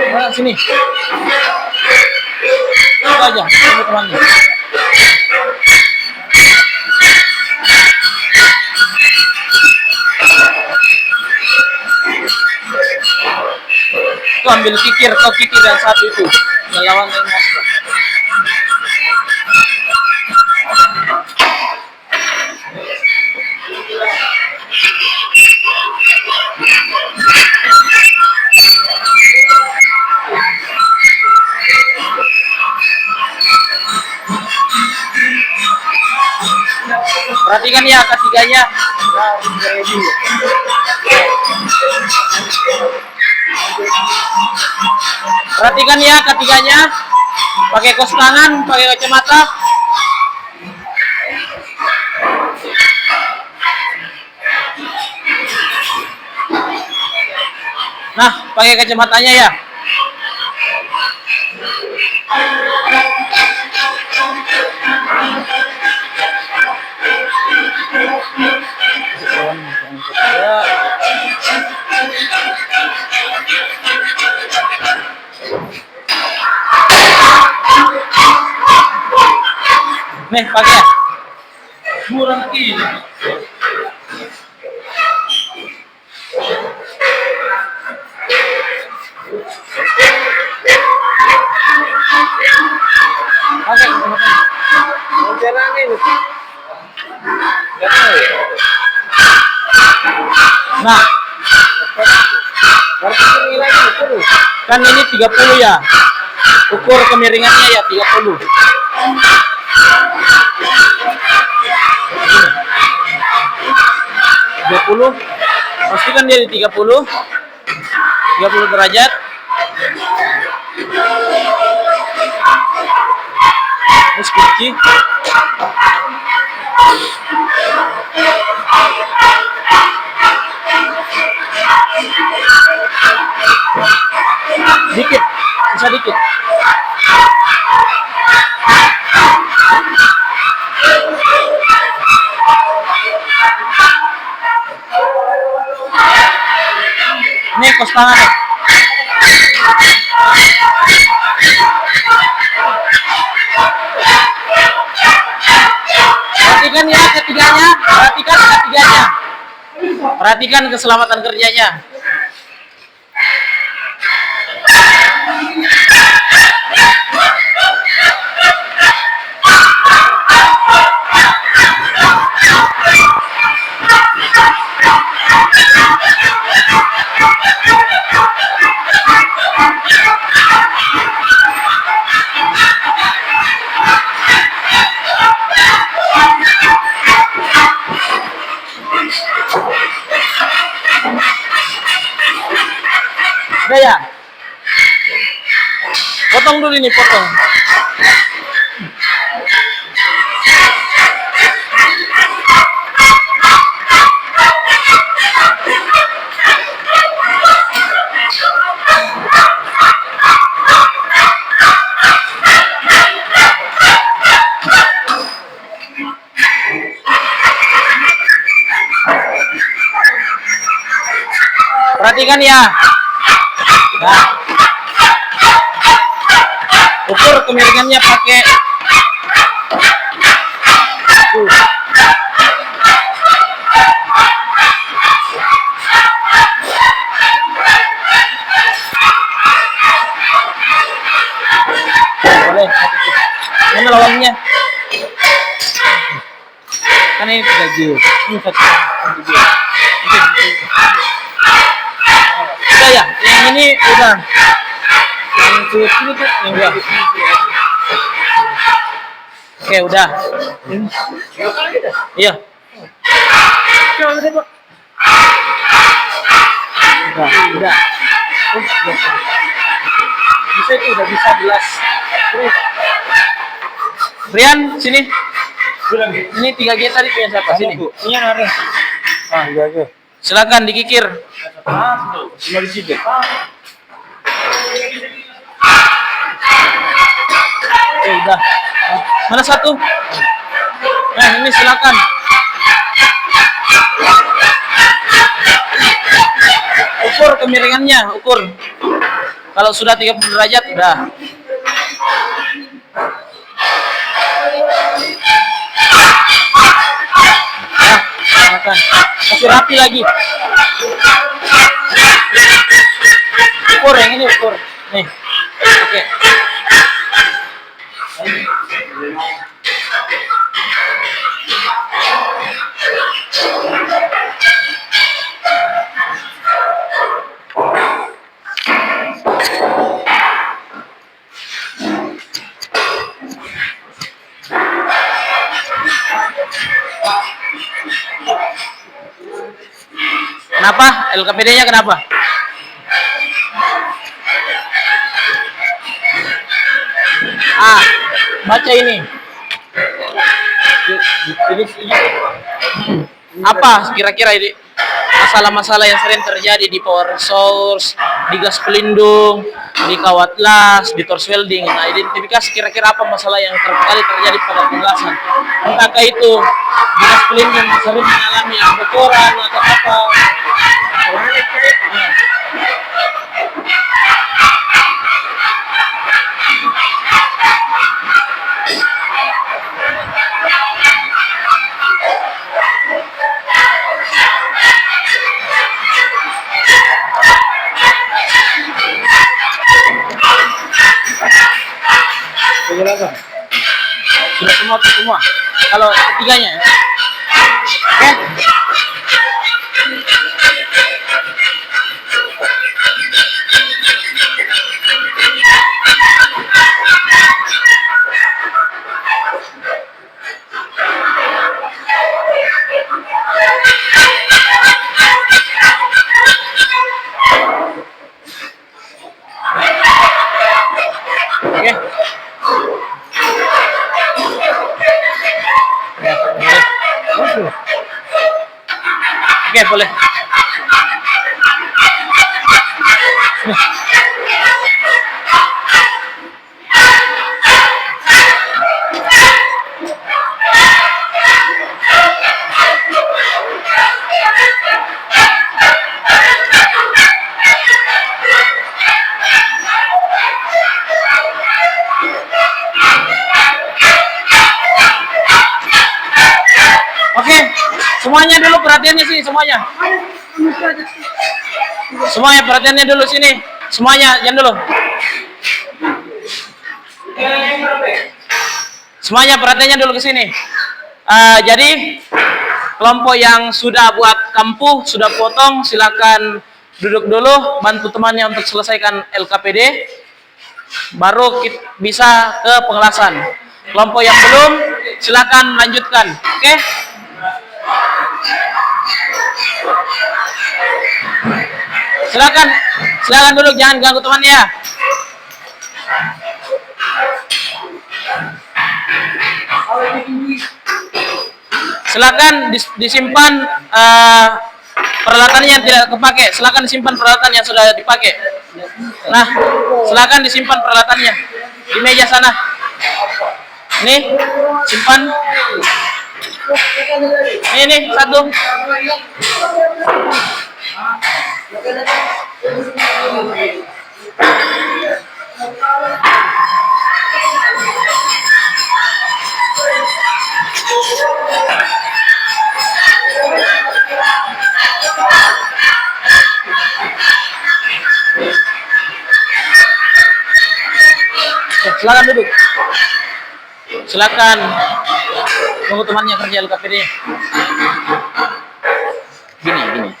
Mana sini? Itu aja, teman-teman. Kau ambil kikir yang satu itu melawan monster. Perhatikan ya ketiganya. Perhatikan ya ketiganya. Pakai kaos tangan, pakai kacamata. Nah, pakai kacamatanya ya. Nih, pakai ya. Murah ini. Nah, kan ini 30 ya. Ukur kemiringannya ya 30. Pastikan dia di 30 derajat. Terus kunci. Dikit, bisa dikit. Ini kos tangan nih. Perhatikan ya ketiganya, perhatikan keselamatan kerjanya. Udah ya? Potong dulu ini, potong. Perhatikan ya. Nah, ukur kemiringannya pakai boleh. Mana lawannya? Kan ini 3G. Ini 1G. Udah ya, yang ini udah. Yang ini kan yang udah. Oke, udah. Iya. Udah. Bisa itu udah bisa jelas. Rian, sini. Ini 3G tadi punya siapa? Sini. Punya Nari. Ah, iya aja. Silakan dikikir. Cuma di situ. Oke, udah. Mana satu? Nah, ini silakan. Ukur kemiringannya, ukur. Kalau sudah 30 derajat, udah. Nah, silakan. Masih rapi lagi. Ukur yang ini, ukur. Nih. Oke. Kenapa? LKPD-nya kenapa? Ah, baca ini. Apa kira-kira ini masalah-masalah yang sering terjadi di power source, di gas pelindung, di kawat las, di torch welding? Nah, identifikasi kira-kira apa masalah yang kali terjadi pada pengelasan. Entahkah itu di gas pelindung sering mengalami bocoran atau apa? Penjelasan. Sudah semua. Kalau ketiganya ya. Oke. Oke. Oke, boleh. Oke, semuanya dulu perhatiannya sini semuanya. Semuanya perhatiannya dulu sini. Semuanya, jangan dulu. Semuanya perhatiannya dulu ke sini. Jadi kelompok yang sudah buat kampuh, sudah potong, silakan duduk dulu, bantu temannya untuk selesaikan LKPD. Baru kita bisa ke pengelasan. Kelompok yang belum, silakan lanjutkan. Oke? Silakan Silakan duduk, jangan ganggu temannya ya. Silakan disimpan peralatannya yang tidak kepake. Silakan disimpan peralatan yang sudah dipakai. Nah, silakan disimpan peralatannya di meja sana. Nih, simpan. Nih, satu. Silakan duduk. Silakan tunggu temannya kerja LKPD. Gini.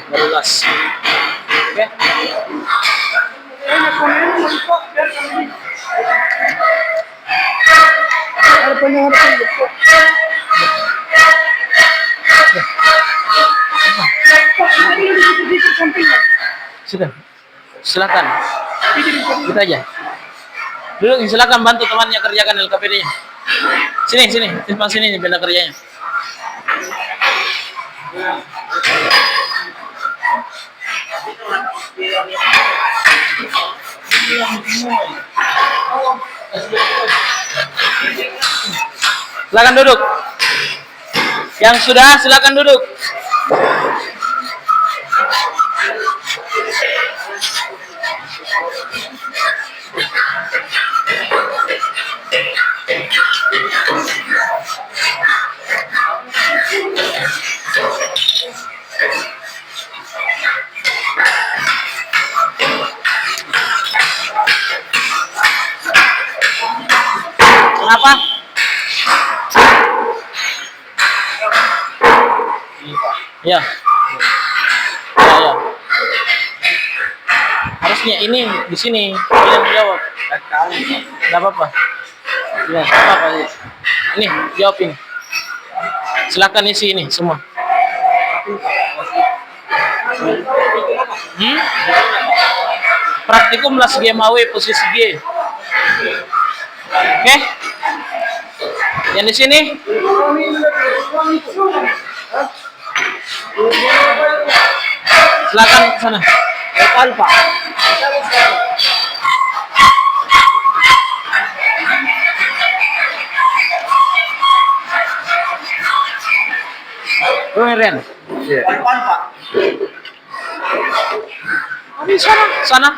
12. Oke. Sudah. Silakan. Kita aja. Duduk, silakan bantu temannya kerjakan LKPD-nya. Sini, simpan sini benda kerjanya. Silakan duduk. Yang sudah, silakan duduk. Kenapa? Ya. Ya. Harusnya ini di sini kalian jawab. Enggak apa-apa. Ya, apa-apa. Ini jawabin. Silakan isi ini semua. Praktikum las GMAW posisi G. Oke. Yang di sini silakan ke sana. Pak. Ren. Iya. Pak. Sana.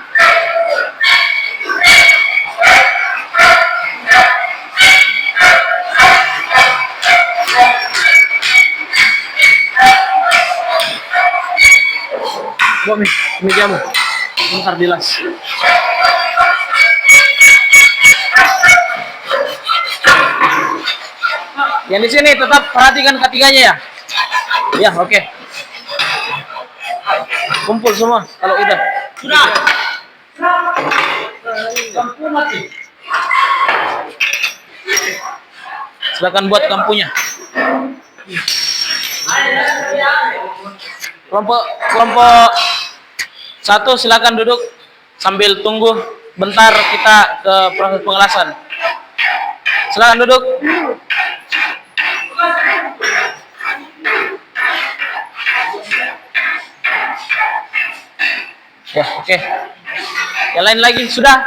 Bawa mejamu. Bentar dilas. Yang di sini tetap perhatikan ketiganya ya. Ya, oke. Kumpul semua kalau udah. Sudah. Silakan buat kampunya. Kelompok 1 silakan duduk sambil tunggu bentar kita ke proses pengelasan. Silakan duduk. Ya, oke. Yang lain lagi sudah?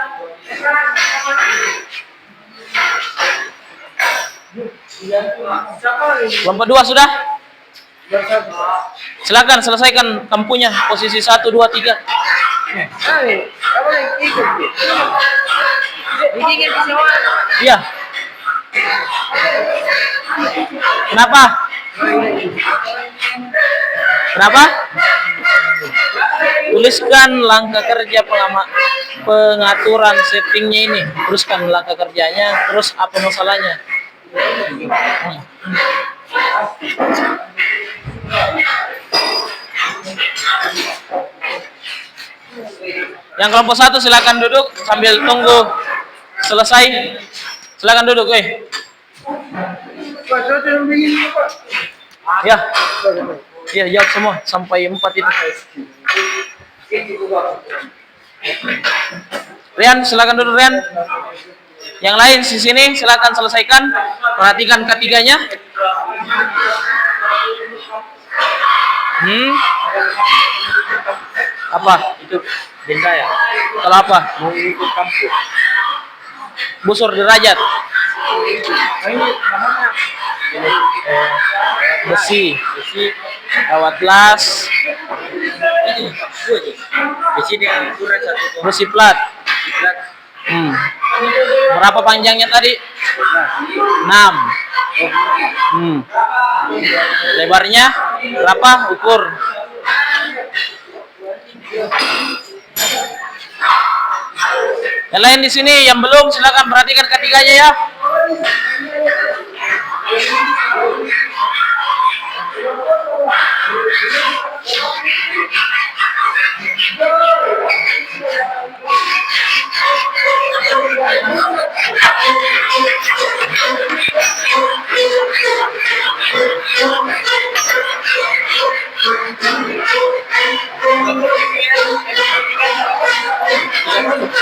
Kelompok 2 sudah? Silakan selesaikan kampunya posisi 1, 2, 3. Iya. Kenapa? Tuliskan langkah kerja pengaturan settingnya ini. Teruskan langkah kerjanya. Terus apa masalahnya? Yang kelompok 1 silakan duduk sambil tunggu selesai. Silakan duduk, Ya. Iya, jawab semua sampai 4 itu. Rian, silakan dulu Rian. Yang lain di sini silakan selesaikan. Perhatikan ketiganya. Apa? Itu benda ya? Kalau apa? Mau ikut kampus. Busur derajat. Ini namanya Besi. Kawat las. di sini ukuran 1,4. Besi plat. Berapa panjangnya tadi? 6. Lebarnya berapa? Ukur. Yang lain di sini yang belum silakan perhatikan ketiganya ya.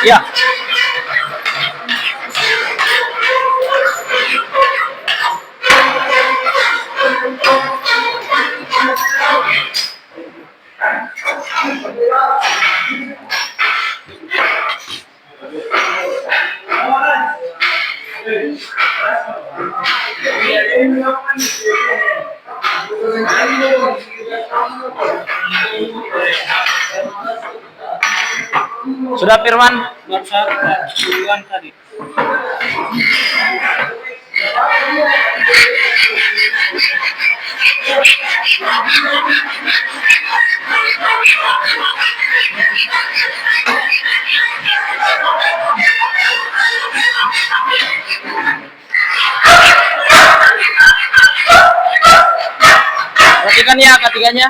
Ya. Sudah Firman? Tadi. Perhatikan ya ketiganya.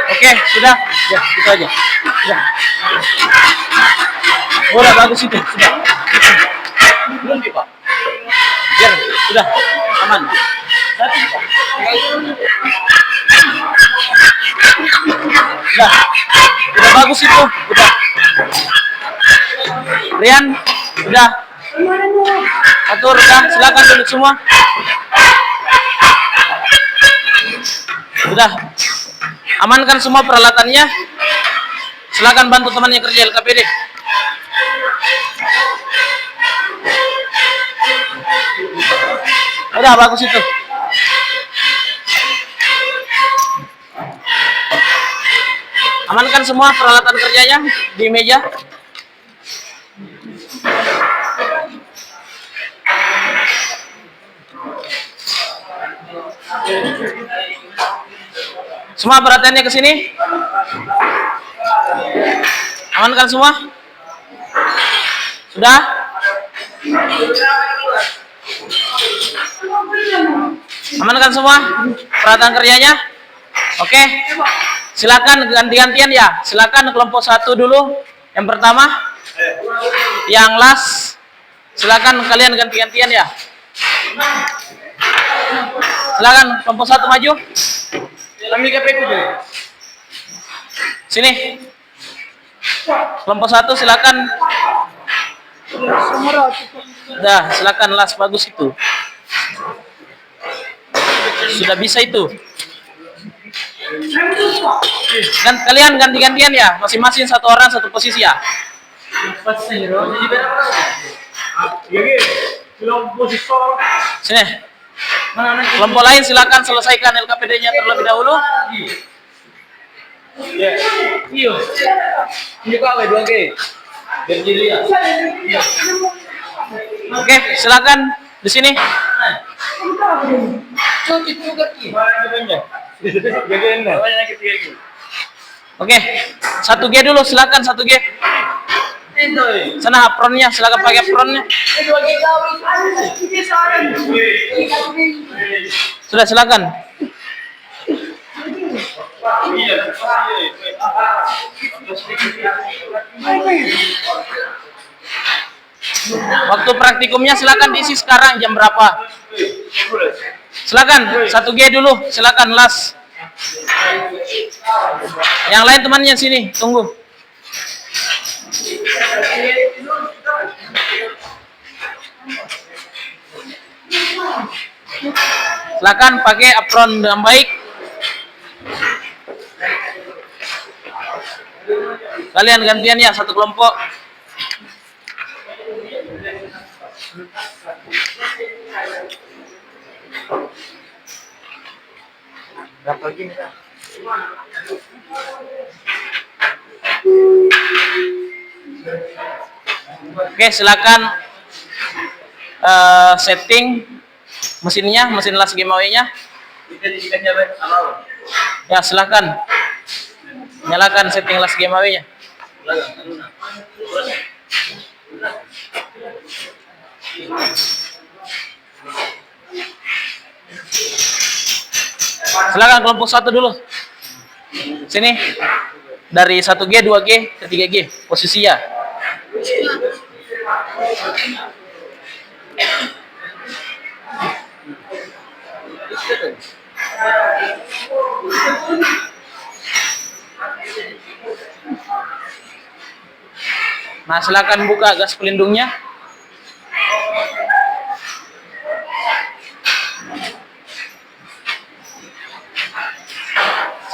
Oke, sudah. Ya, itu aja. Sudah. Udah bagus itu. Sudah. Belum, Pak. Biar, sudah. Aman. Satu, Pak. Sudah. Udah bagus itu. Udah. Rian, udah. Atur, udah. Silakan duduk semua. Sudah. Amankan semua peralatannya. Silakan bantu temannya kerja LKPD. Udah bagus itu. Amankan semua peralatan kerjanya di meja. Semua perhatiannya ke sini. Amankan semua. Sudah? Amankan semua peralatan kerjanya. Oke. Silakan ganti-gantian ya. Silakan kelompok 1 dulu. Yang pertama. Yang las. Silakan kalian ganti-gantian ya. Silakan kelompok 1 maju. Kami KPK dulu. Sini. Kelompok 1 silakan. Dah, silakan las bagus itu. Sudah bisa itu. Dan kalian ganti-gantian ya, masing-masing satu orang satu posisi ya. Sini. Kelompok lain silakan selesaikan LKPD-nya terlebih dahulu. Iyo. Ini kok dua G. Berdiri ya. Oke, silakan di sini. Cukup juga ki. Oke, 1G dulu silakan 1G. Sana apronnya, silakan pakai apronnya. Sudah silakan. Waktu praktikumnya silakan diisi sekarang jam berapa? Silakan 1G dulu, silakan las. Yang lain temannya sini, tunggu. Silakan pakai apron dengan baik. Kalian gantian ya satu kelompok. Berapa gini ya? Oke, silakan setting mesinnya, mesin las giveaway-nya. Ya, silakan. Nyalakan setting las giveaway-nya. Silakan kelompok 1 dulu. Sini. Dari 1G, 2G ke 3G posisi ya. Nah, silakan buka gas pelindungnya.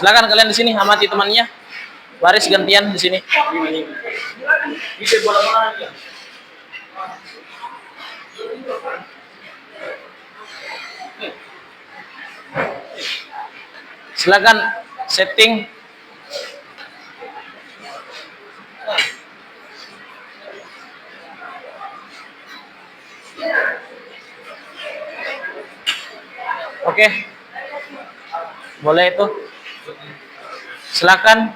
Silakan kalian di sini amati temannya. Baris gantian di sini. Silakan setting. Oke. Boleh itu. Silakan.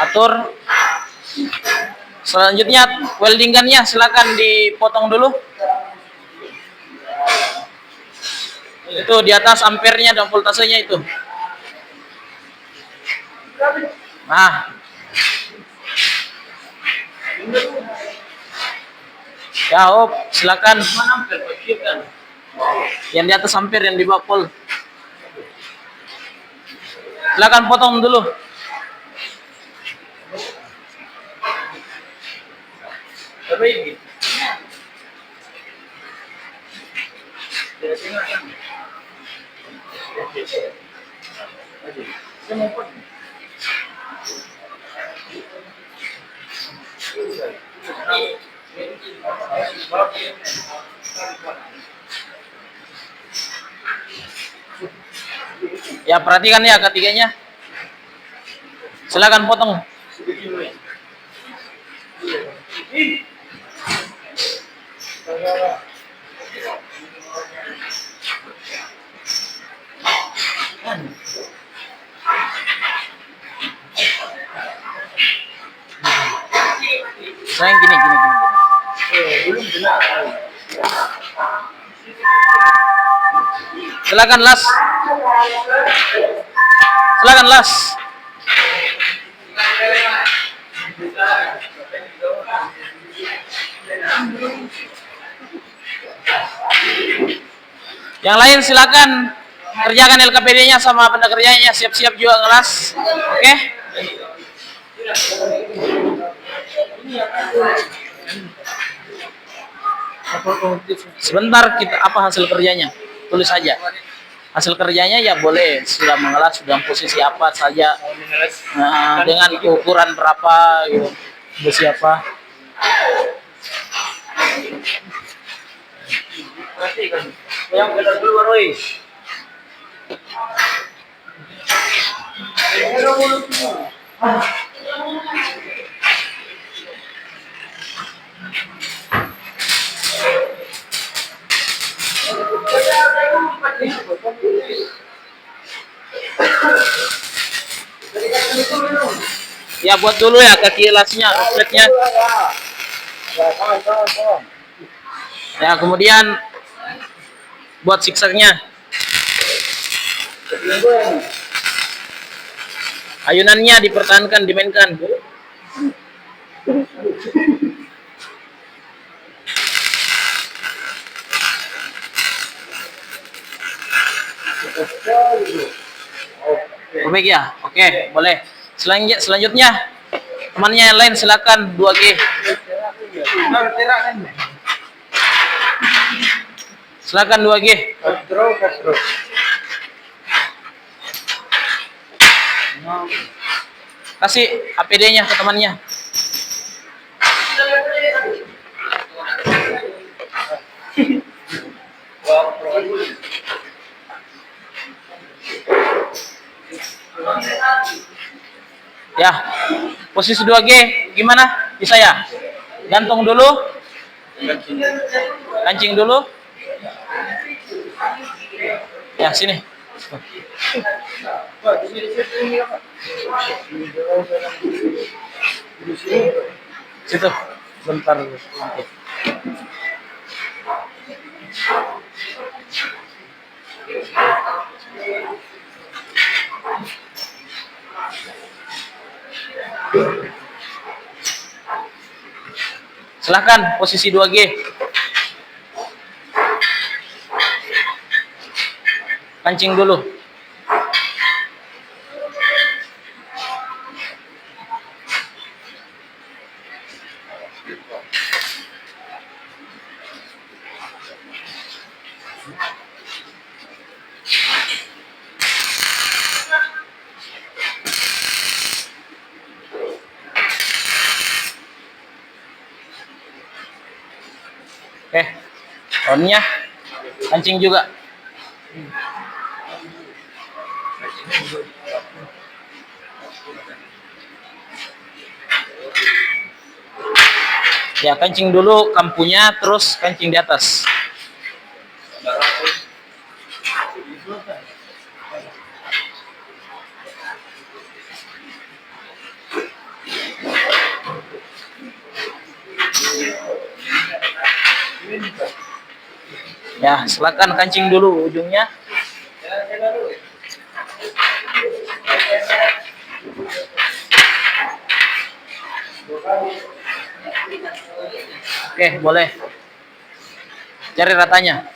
Atur. Selanjutnya weldingannya silakan dipotong dulu. Itu di atas ampernya dan voltasenya itu. Nah. Ya, silakan. Yang di atas ampere, yang di bawah pol. Silakan potong dulu. Ya, perhatikan ya ketiganya. Silakan potong. Sayang gini. Silakan las. Silakan las. Yang lain silakan kerjakan LKPD-nya sama benda kerjanya, siap-siap juga ngelas. Oke? Sebentar, kita apa hasil kerjanya? Tulis saja. Hasil kerjanya ya boleh sudah mengelas, sudah posisi apa saja, dengan ukuran berapa, gitu, besi apa. Yang benar dulu baru. Ya buat dulu ya kaki lasnya, outletnya. Ya kemudian buat siksaknya. Ayunannya dipertahankan, dimainkan. Baik ya, oke, boleh. Selanjutnya, temannya yang lain silakan 2G. Silakan 2G. Kasih APD-nya ke temannya. Ya, posisi 2G gimana? Bisa ya? Gantung dulu. Kancing dulu. Ya, sini. Situ. Bentar. Nanti. Silahkan posisi 2G. Kancing dulu. On-nya kancing juga. Ya, kancing dulu kampunya, terus kancing di atas. Ya, silakan kancing dulu ujungnya. Oke, boleh. Cari ratanya.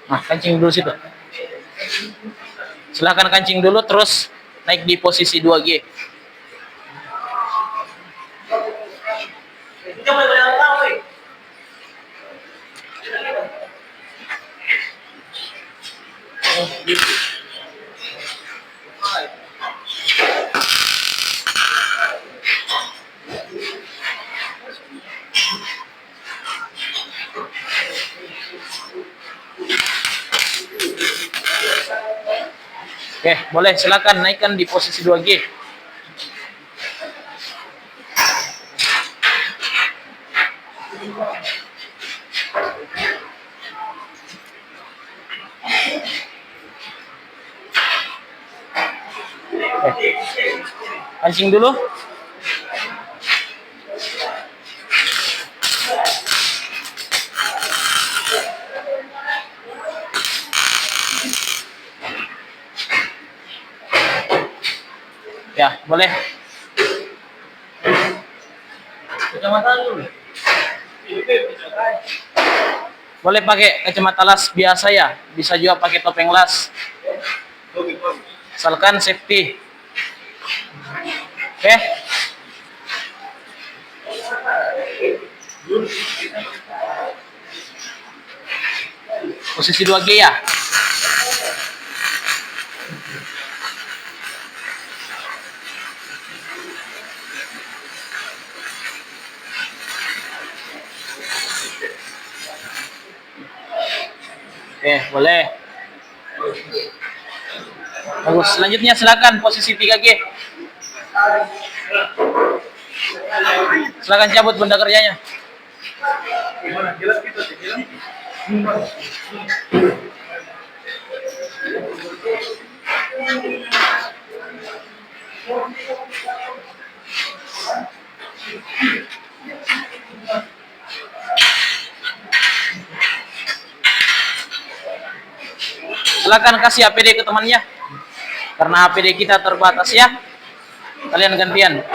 Nah, kancing dulu situ. Silakan kancing dulu, terus naik di posisi 2G. Oke, boleh silakan naikkan di posisi 2G. Oke. Kancing dulu. Ya, boleh. Kacamata dulu. Boleh pakai kacamata las biasa ya. Bisa juga pakai topeng las. Asalkan safety. Oke. Posisi 2G ya. Oke, boleh. Bagus. Selanjutnya silakan posisi 3G. Silakan cabut benda kerjanya. Silakan kasih APD ke temannya. Karena APD kita terbatas ya. Kalian gantian.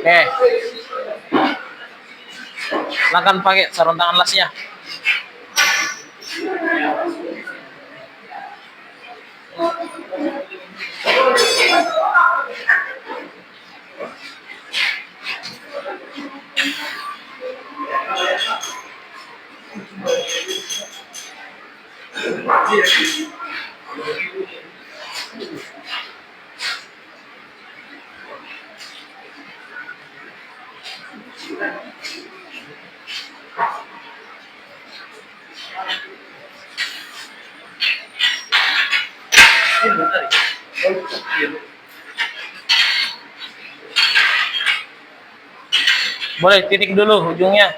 Oke. Silakan pakai sarung tangan lasnya. Boleh titik dulu ujungnya.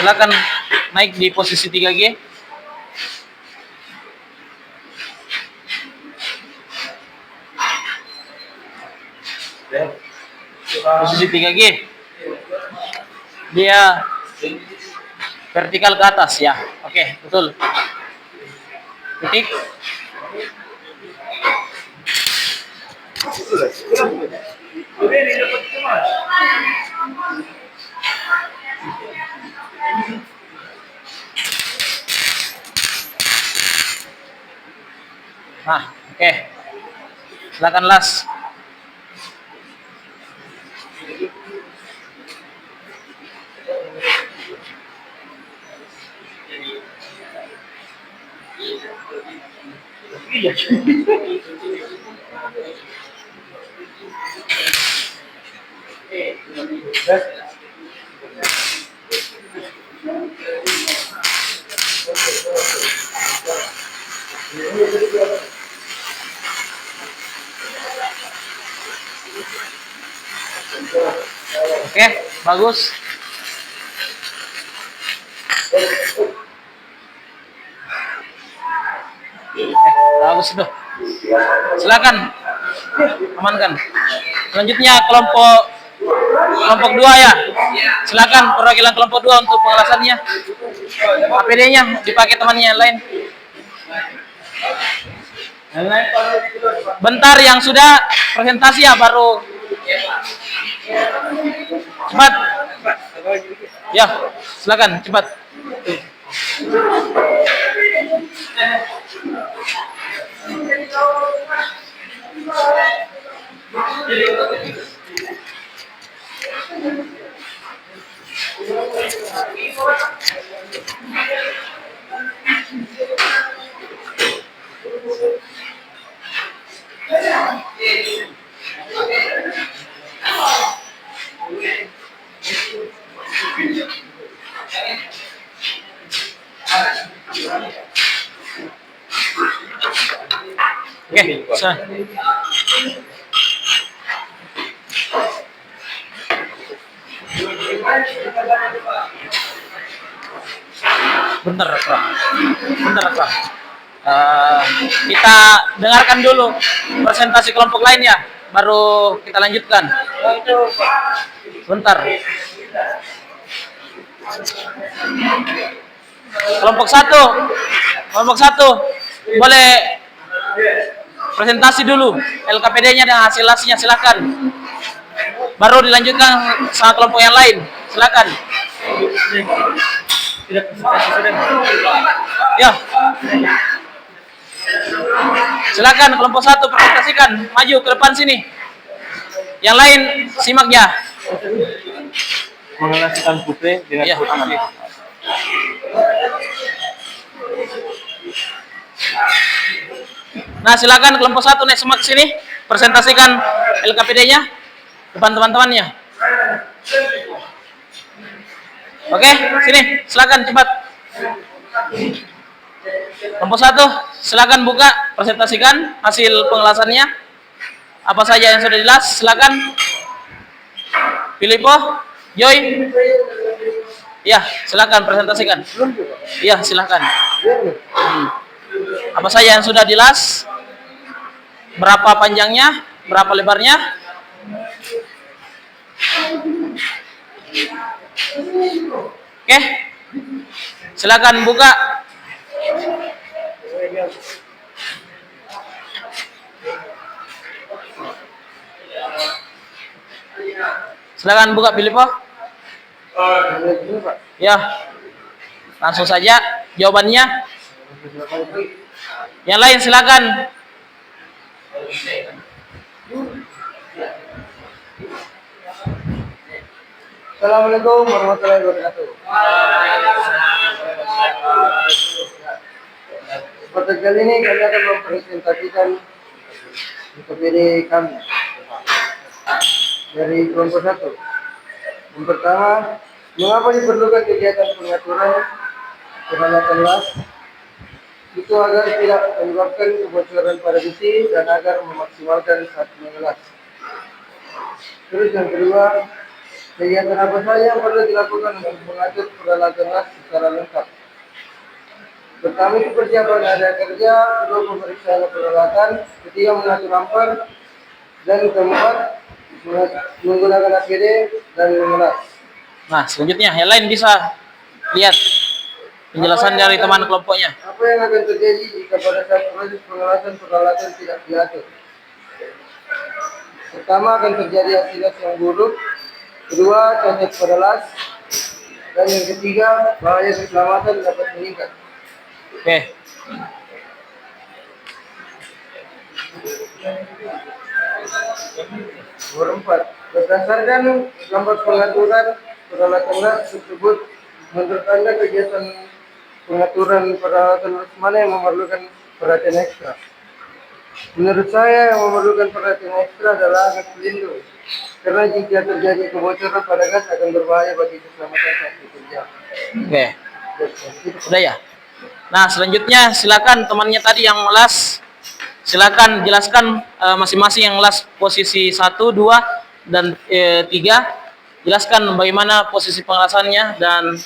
Silakan naik di posisi 3G. Posisi 3G. Dia vertikal ke atas ya. Oke, betul. Titik. Nah, oke. Silakan las. Oke, bagus. Bagus itu. Silakan amankan. Selanjutnya kelompok 2 ya. Silakan perwakilan kelompok 2 untuk pengelasannya. APD-nya dipakai temannya yang lain. Bentar yang sudah presentasi ya baru. Cepat. Ya, silakan cepat. Oke, bisa. Bentar, Prof. Bentar, Prof. Kita dengarkan dulu presentasi kelompok lain ya, baru kita lanjutkan. Bentar. Kelompok satu, boleh presentasi dulu LKPD-nya dan hasil-hasilnya, silakan. Baru dilanjutkan sama kelompok yang lain, silakan. Ya, silakan kelompok satu presentasikan, maju ke depan sini. Yang lain simak ya. Mengelaskan putih dengan Ya. Nah, silakan kelompok satu naik semak sini, presentasikan LKPD-nya depan teman-temannya. Oke, sini, silakan cepat. Kelompok satu, silakan buka, presentasikan hasil pengelasannya. Apa saja yang sudah jelas, silakan. Filipo, Joy. Ya, silakan presentasikan. Ya, silakan. Apa saja yang sudah jelas? Berapa panjangnya? Berapa lebarnya? Oke. Silakan buka. Silakan buka, Filipo. Ya. Langsung saja jawabannya. Yang lain silakan. Assalamualaikum warahmatullahi wabarakatuh. Pada kali ini kami akan mempresentasikan LKPD kami dari kelompok satu. Yang pertama, mengapa diperlukan kegiatan pengaturan peralatan las? Itu agar tidak menyebabkan kebocoran pada besi dan agar memaksimalkan saat mengelas. Terus yang kedua, kegiatan apa saja yang perlu dilakukan untuk mengatur peralatan las secara lengkap? Pertama itu persiapan area kerja, kedua pemeriksaan peralatan, ketiga mengatur ampar, dan keempat menggunakan APD dan mengelas. Nah, selanjutnya yang lain bisa lihat penjelasan dari teman kelompoknya. Apa yang akan terjadi jika pada saat proses pengelasan peralatan tidak diatur? Pertama, akan terjadi hasil yang buruk. Kedua, cacat pada las. Dan yang ketiga, bahaya keselamatan dapat meningkat. Oke. Nomor 4. Berdasarkan gambar pengaturan peralatan las tersebut, menurut Anda kegiatan pengaturan peralatan las mana yang memerlukan perhatian ekstra? Menurut saya yang memerlukan perhatian ekstra adalah gas pelindung. Karena jika terjadi kebocoran pada gas akan berbahaya bagi keselamatan saat bekerja. Oke. Sudah ya? Nah, selanjutnya silakan temannya tadi yang melas, silakan jelaskan masing-masing yang las posisi 1, 2, dan 3. Jelaskan bagaimana posisi pengelasannya dan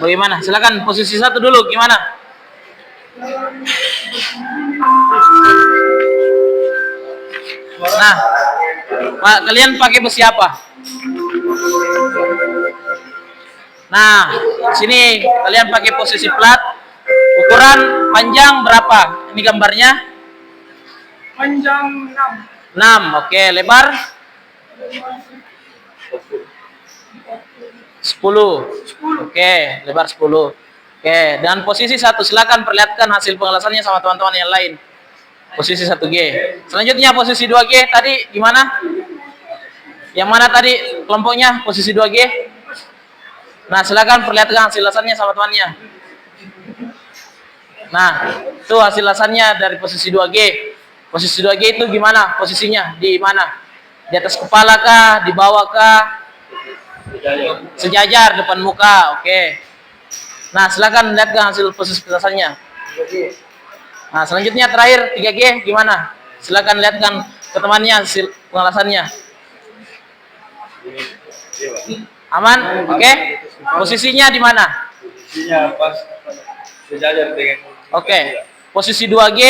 bagaimana. Silakan posisi 1 dulu, gimana? Nah, Pak, kalian pakai besi apa? Nah, sini kalian pakai posisi plat. Ukuran panjang berapa? Ini gambarnya. Panjang 6. Oke, lebar 10. Oke, lebar 10. Oke, dan posisi 1 silakan perlihatkan hasil pengelasannya sama teman-teman yang lain. Posisi 1G. Selanjutnya posisi 2G tadi gimana? Yang mana tadi kelompoknya posisi 2G? Nah, silakan perlihatkan hasil lasannya sama temannya. Nah, itu hasil lasannya dari posisi 2G. Posisi 2G itu gimana? Posisinya di mana? Di atas kepala kah? Di bawah kah? Sejajar depan muka. Oke. Nah, silakan lihatkan hasil posisi lasannya. Jadi, Nah, selanjutnya terakhir 3G gimana? Silakan lihatkan ke temannya hasil pengelasannya. Aman? Oke. Posisinya di mana? Posisinya pas sejajar dengan. Oke. Posisi 2G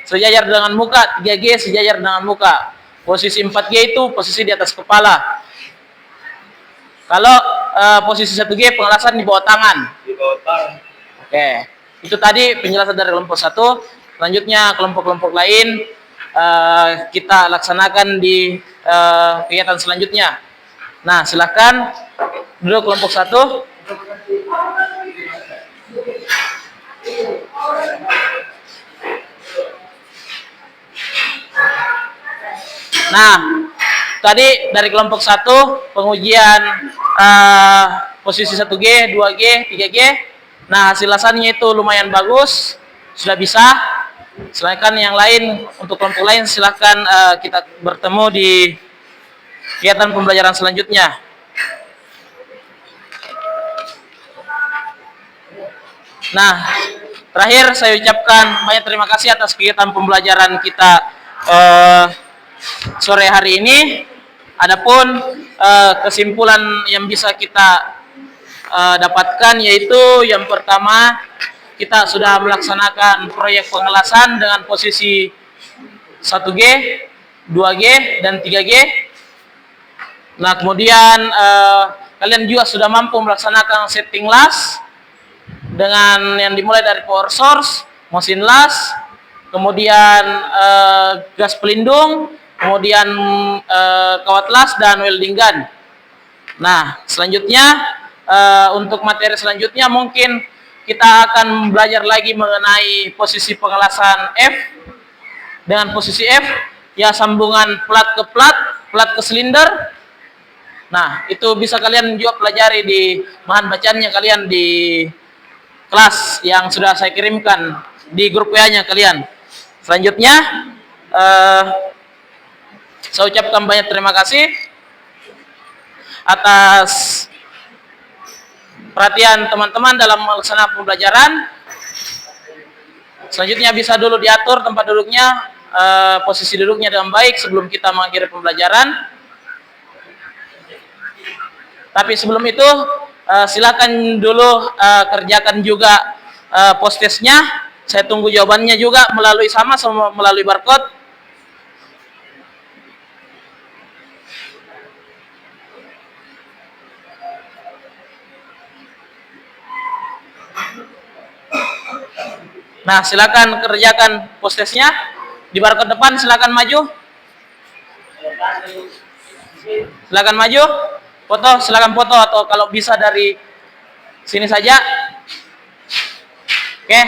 sejajar dengan muka, 3G sejajar dengan muka. Posisi 4G itu posisi di atas kepala. Kalau posisi 1G pengelasan di bawah tangan. Di bawah tangan. Oke. Itu tadi penjelasan dari kelompok 1. Selanjutnya kelompok-kelompok lain kita laksanakan di kegiatan selanjutnya. Nah, silakan duduk kelompok 1. Nah, tadi dari kelompok 1 pengujian posisi 1G, 2G, 3G. Nah, hasil lasannya itu lumayan bagus, sudah bisa. Silakan yang lain, untuk kelompok lain silakan kita bertemu di kegiatan pembelajaran selanjutnya. Nah, terakhir saya ucapkan banyak terima kasih atas kegiatan pembelajaran kita sore hari ini. Adapun kesimpulan yang bisa kita dapatkan yaitu yang pertama, kita sudah melaksanakan proyek pengelasan dengan posisi 1G, 2G, dan 3G. Nah, kemudian kalian juga sudah mampu melaksanakan setting las dengan yang dimulai dari power source, motion las, kemudian gas pelindung, kemudian kawat las, dan welding gun. Nah, selanjutnya untuk materi selanjutnya mungkin kita akan belajar lagi mengenai posisi pengelasan F. Dengan posisi F, ya sambungan plat ke plat, plat ke silinder. Nah, itu bisa kalian juga pelajari di bahan bacaannya kalian di kelas yang sudah saya kirimkan di grup WA-nya kalian. Selanjutnya, saya ucapkan banyak terima kasih atas perhatian teman-teman dalam melaksanakan pembelajaran. Selanjutnya bisa dulu diatur tempat duduknya, posisi duduknya dengan baik sebelum kita mengakhiri pembelajaran. Tapi sebelum itu, silakan dulu kerjakan juga post testnya. Saya tunggu jawabannya juga melalui sama melalui barcode. Nah, silakan kerjakan post testnya. Di barcode depan silakan maju. Silakan maju. Foto, silakan foto atau kalau bisa dari sini saja. Oke.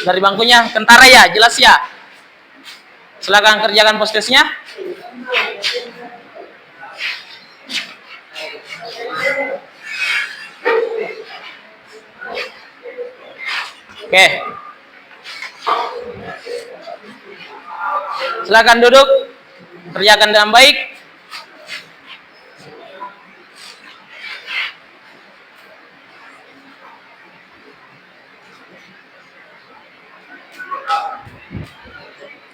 Dari bangkunya kentara ya, jelas ya. Silakan kerjakan post testnya. Oke. Silakan duduk. Kerjakan dengan baik.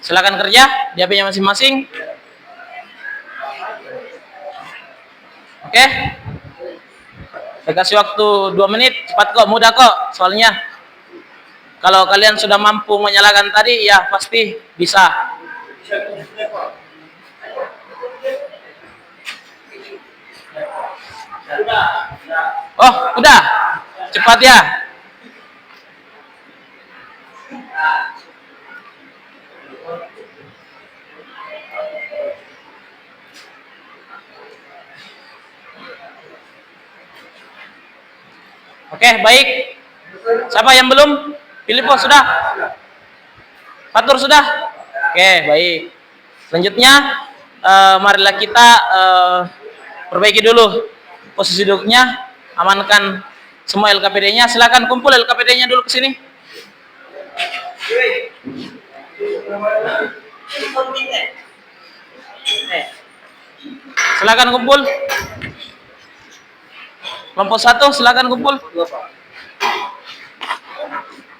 Silakan kerja di HP-nya masing-masing. Oke. Saya kasih waktu 2 menit, cepat kok, mudah kok soalnya. Kalau kalian sudah mampu menyalakan tadi, ya pasti bisa. Oh, udah. Cepat ya. Oke, baik. Siapa yang belum? Filipo sudah? Fatur sudah? Oke, baik. Selanjutnya, marilah kita perbaiki dulu posisi duduknya, amankan semua LKPD-nya. Silakan kumpul LKPD-nya dulu ke sini. Silakan kumpul. Kelompok 1 silakan kumpul.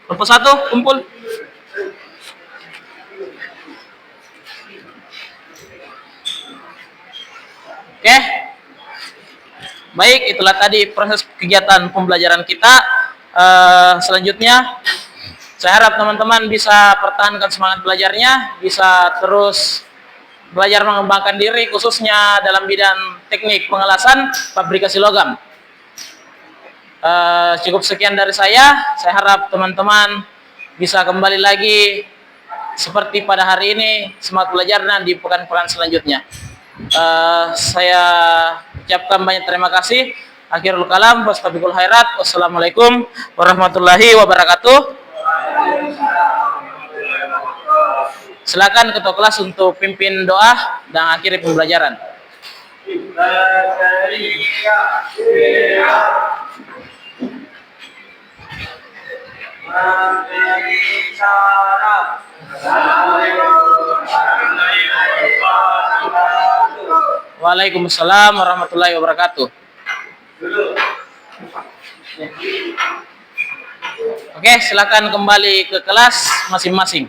Kelompok 1 kumpul. Oke. Baik, itulah tadi proses kegiatan pembelajaran kita. Selanjutnya, saya harap teman-teman bisa pertahankan semangat belajarnya, bisa terus belajar mengembangkan diri, khususnya dalam bidang teknik pengelasan fabrikasi logam. Cukup sekian dari saya. Saya harap teman-teman bisa kembali lagi seperti pada hari ini, semangat belajar dan di pekan-pekan selanjutnya. Saya ucapkan banyak terima kasih. Akhirul kalam, wastabiqul khairat. Wassalamualaikum warahmatullahi wabarakatuh. Silakan ketua kelas untuk pimpin doa dan akhiri pembelajaran. Waalaikumsalam warahmatullahi wabarakatuh. Oke, silakan kembali ke kelas masing-masing.